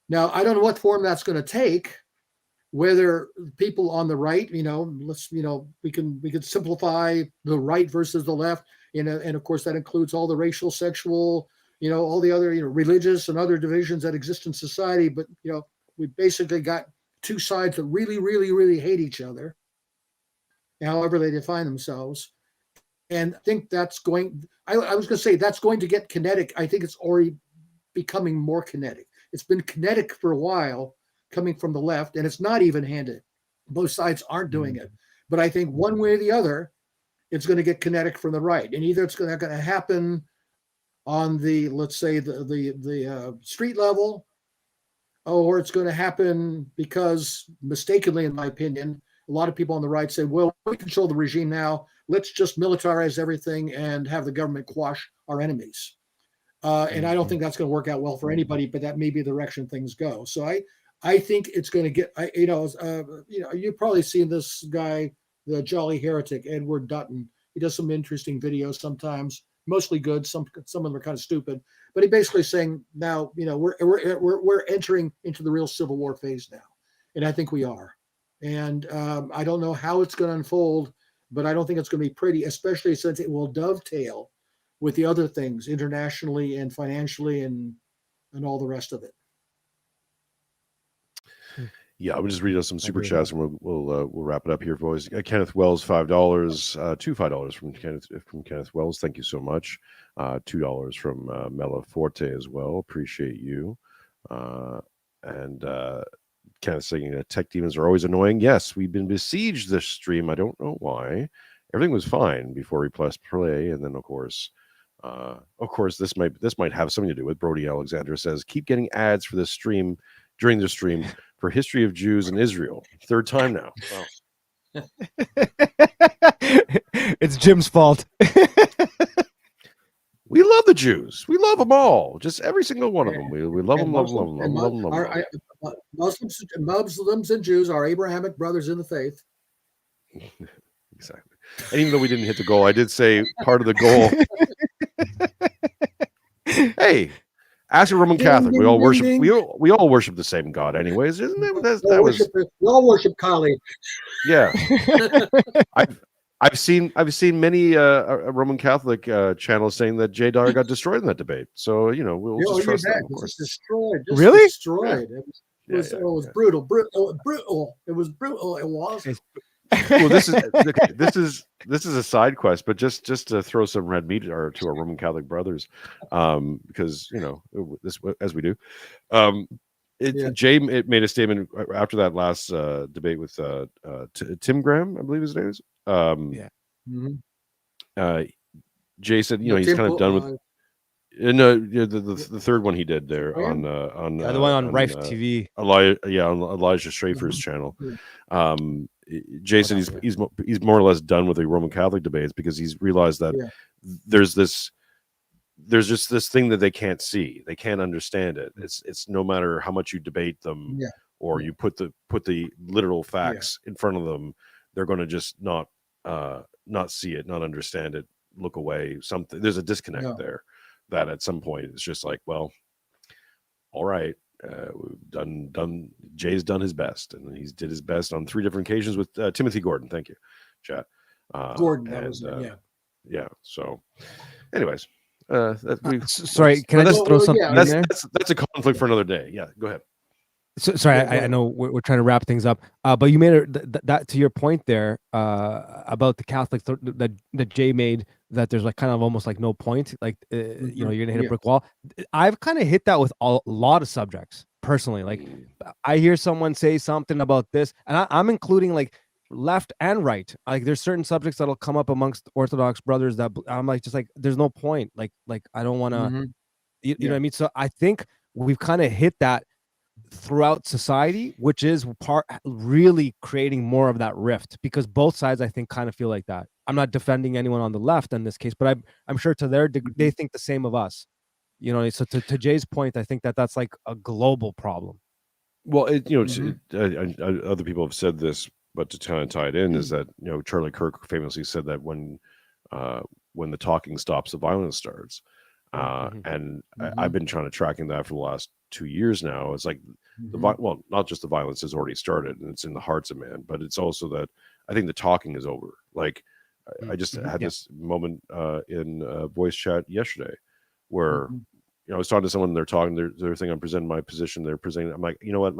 Now, I don't know what form that's going to take. Whether people on the right, we can simplify the right versus the left, and of course that includes all the racial, sexual, all the other, religious and other divisions that exist in society. But we basically got two sides that really, really, really hate each other, however they define themselves. And I think that's going. I was going to say that's going to get kinetic. I think it's already becoming more kinetic. It's been kinetic for a while, coming from the left, and it's not even-handed. Both sides aren't doing it. But I think one way or the other, it's going to get kinetic from the right. And either it's going to happen on the, let's say, the street level, or it's going to happen because mistakenly, in my opinion, a lot of people on the right say, well, we control the regime now. Let's just militarize everything and have the government quash our enemies. And I don't think that's going to work out well for anybody, but that may be the direction things go. So I think it's going to get, you've probably seen this guy, the Jolly Heretic, Edward Dutton. He does some interesting videos sometimes, mostly good. Some of them are kind of stupid, but he basically saying now, we're entering into the real Civil War phase now, and I think we are. And I don't know how it's going to unfold, but I don't think it's going to be pretty, especially since it will dovetail with the other things internationally and financially and all the rest of it. Yeah, we'll just read out some super chats and we'll wrap it up here, boys. Kenneth Wells, $5, $5 from Kenneth Wells. Thank you so much. $2 from Mela Forte as well. Appreciate you. And Kenneth saying tech demons are always annoying. Yes, we've been besieged this stream. I don't know why. Everything was fine before we pressed play, and then of course, this might have something to do with Brody Alexander says keep getting ads for this stream during the stream for history of Jews in Israel. Third time now. Wow. It's Jim's fault. We love the Jews. We love them all. Just every single one of them. We love them, love them. Muslims and Jews are Abrahamic brothers in the faith. Exactly. And even though we didn't hit the goal, I did say part of the goal. Hey, ask a Roman Catholic. We all worship. We all worship the same God, anyways, isn't it? We all worship Kali. Yeah. I've seen many Roman Catholic channels saying that Jay Dyer got destroyed in that debate. So we'll just trust them. Of course. Destroyed. Really? Destroyed. Yeah. It was brutal. Brutal. It was brutal. It was. Well, this is a side quest, but just to throw some red meat to our Roman Catholic brothers, because this, as we do. Jay made a statement after that last debate with Tim Graham, I believe his name is. Jay said, he's kind of done with. The third one he did there on the one on Rife TV. On Elijah Schrafer's channel. Jason, he's more or less done with the Roman Catholic debates because he's realized that there's just this thing that they can't see, they can't understand it. It's no matter how much you debate them or you put the literal facts in front of them, they're going to just not see it, not understand it, look away. There's a disconnect there that at some point it's just like, well, all right. We've done. Jay's done his best, and he's did his best on 3 different occasions with Timothy Gordon. Thank you, chat. Gordon, that was yeah. So, anyways, sorry, can I just throw something in there? That's a conflict for another day. Yeah, go ahead. So, sorry, I know we're trying to wrap things up, but you made that to your point there about the Catholic that Jay made, that there's like kind of almost like no point, like you're gonna hit a brick wall. I've kind of hit that with a lot of subjects personally. Like I hear someone say something about this, and I'm including like left and right. Like there's certain subjects that'll come up amongst Orthodox brothers that I'm like, just like there's no point. Like I don't want to, you know what I mean? So I think we've kind of hit that throughout society, which is really creating more of that rift, because both sides I think kind of feel like that. I'm not defending anyone on the left in this case, but I'm sure to their degree they think the same of us, so to Jay's point, I think that's like a global problem. Well, other people have said this, but to kind of tie it in is that Charlie Kirk famously said that when the talking stops, the violence starts. And I've been trying to tracking that for the last 2 years now. It's like not just the violence has already started and it's in the hearts of man, but it's also that I think the talking is over. Like I just had this moment in voice chat yesterday where I was talking to someone, they're talking, they're saying I'm presenting my position, they're presenting. I'm like, you know what,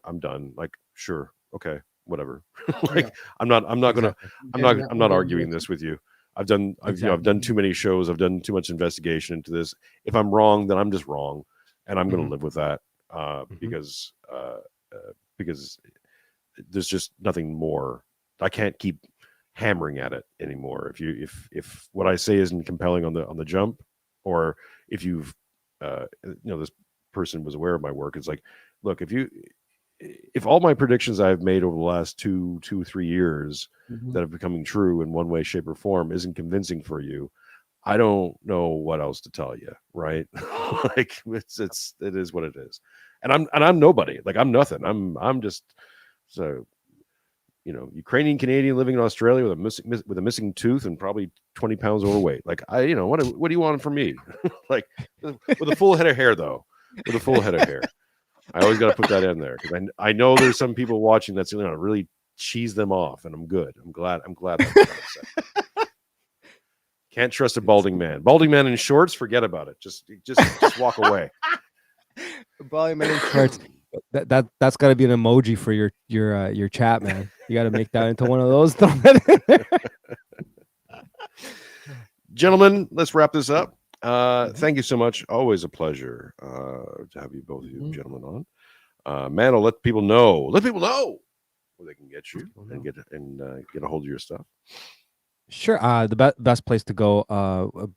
I'm done. Like, sure, okay, whatever. I'm not arguing this with you. I've done too many shows. I've done too much investigation into this. If I'm wrong, then I'm just wrong, and I'm going to live with that because there's just nothing more. I can't keep hammering at it anymore. If what I say isn't compelling on the jump, or if you've this person was aware of my work. It's like, look, if all my predictions I've made over the last 3 years that have becoming true in one way, shape, or form isn't convincing for you, I don't know what else to tell you, right? Like it is what it is. And I'm nobody. Like I'm nothing. I'm just so Ukrainian Canadian living in Australia with a missing tooth and probably 20 pounds overweight. Like what do you want from me? Like with a full head of hair though. With a full head of hair. I always got to put that in there because I know there's some people watching that's going to really cheese them off, and I'm good. I'm glad. That's what I'm saying. Can't trust a balding man. Balding man in shorts, forget about it. Just walk away. Balding man in shorts. That's got to be an emoji for your chat, man. You got to make that into one of those. Gentlemen, let's wrap this up. Thank you so much. Always a pleasure to have you both of you gentlemen on. Mano, let people know where they can get you and get a hold of your stuff. Sure. The best place to go,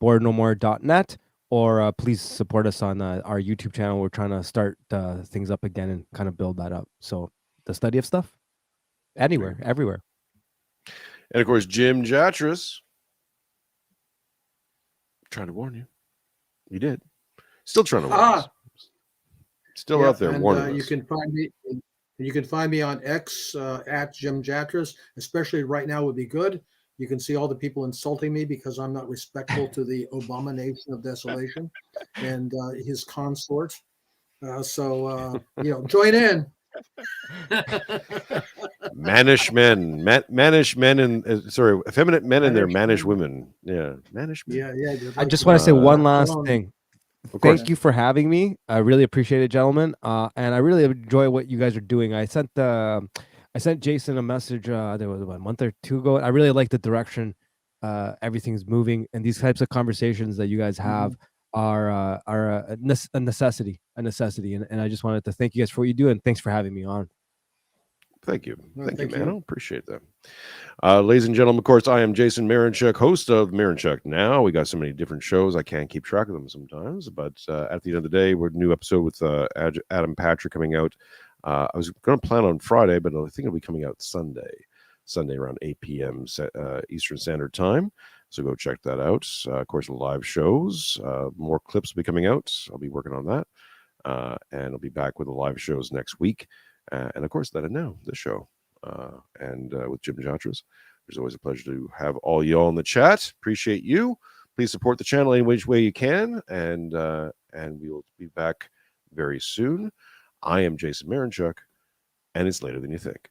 borednomore.net, or please support us on our YouTube channel. We're trying to start things up again and kind of build that up. So the study of stuff, everywhere. And of course, Jim Jatras. Trying to warn you. You did. Still trying to warn us. Still out there warning us. You can find me on X at Jim Jatras. Especially right now would be good. You can see all the people insulting me because I'm not respectful to the abomination of desolation and his consort. So join in. Mannish men, and effeminate men and their mannish women. Yeah, mannish men. Yeah. I just want to say one last thing. Thank you for having me. I really appreciate it, gentlemen. And I really enjoy what you guys are doing. I sent Jason a message. There was a month or two ago. I really like the direction everything's moving, and these types of conversations that you guys have are a necessity. And I just wanted to thank you guys for what you do, and thanks for having me on. Thank you. Thank you, man. I appreciate that. Ladies and gentlemen, of course, I am Jason Marinchuk, host of Marinchuk Now. We got so many different shows, I can't keep track of them sometimes. But at the end of the day, we're a new episode with Adam Patrick coming out. I was going to plan on Friday, but I think it'll be coming out Sunday around 8 p.m. Eastern Standard Time. So go check that out. Of course, live shows. More clips will be coming out. I'll be working on that. And I'll be back with the live shows next week. And of course, That and Now, this show. And with Jim Jatras. It's always a pleasure to have all y'all in the chat. Appreciate you. Please support the channel any which way you can. And we will be back very soon. I am Jason Marinchuk, and it's later than you think.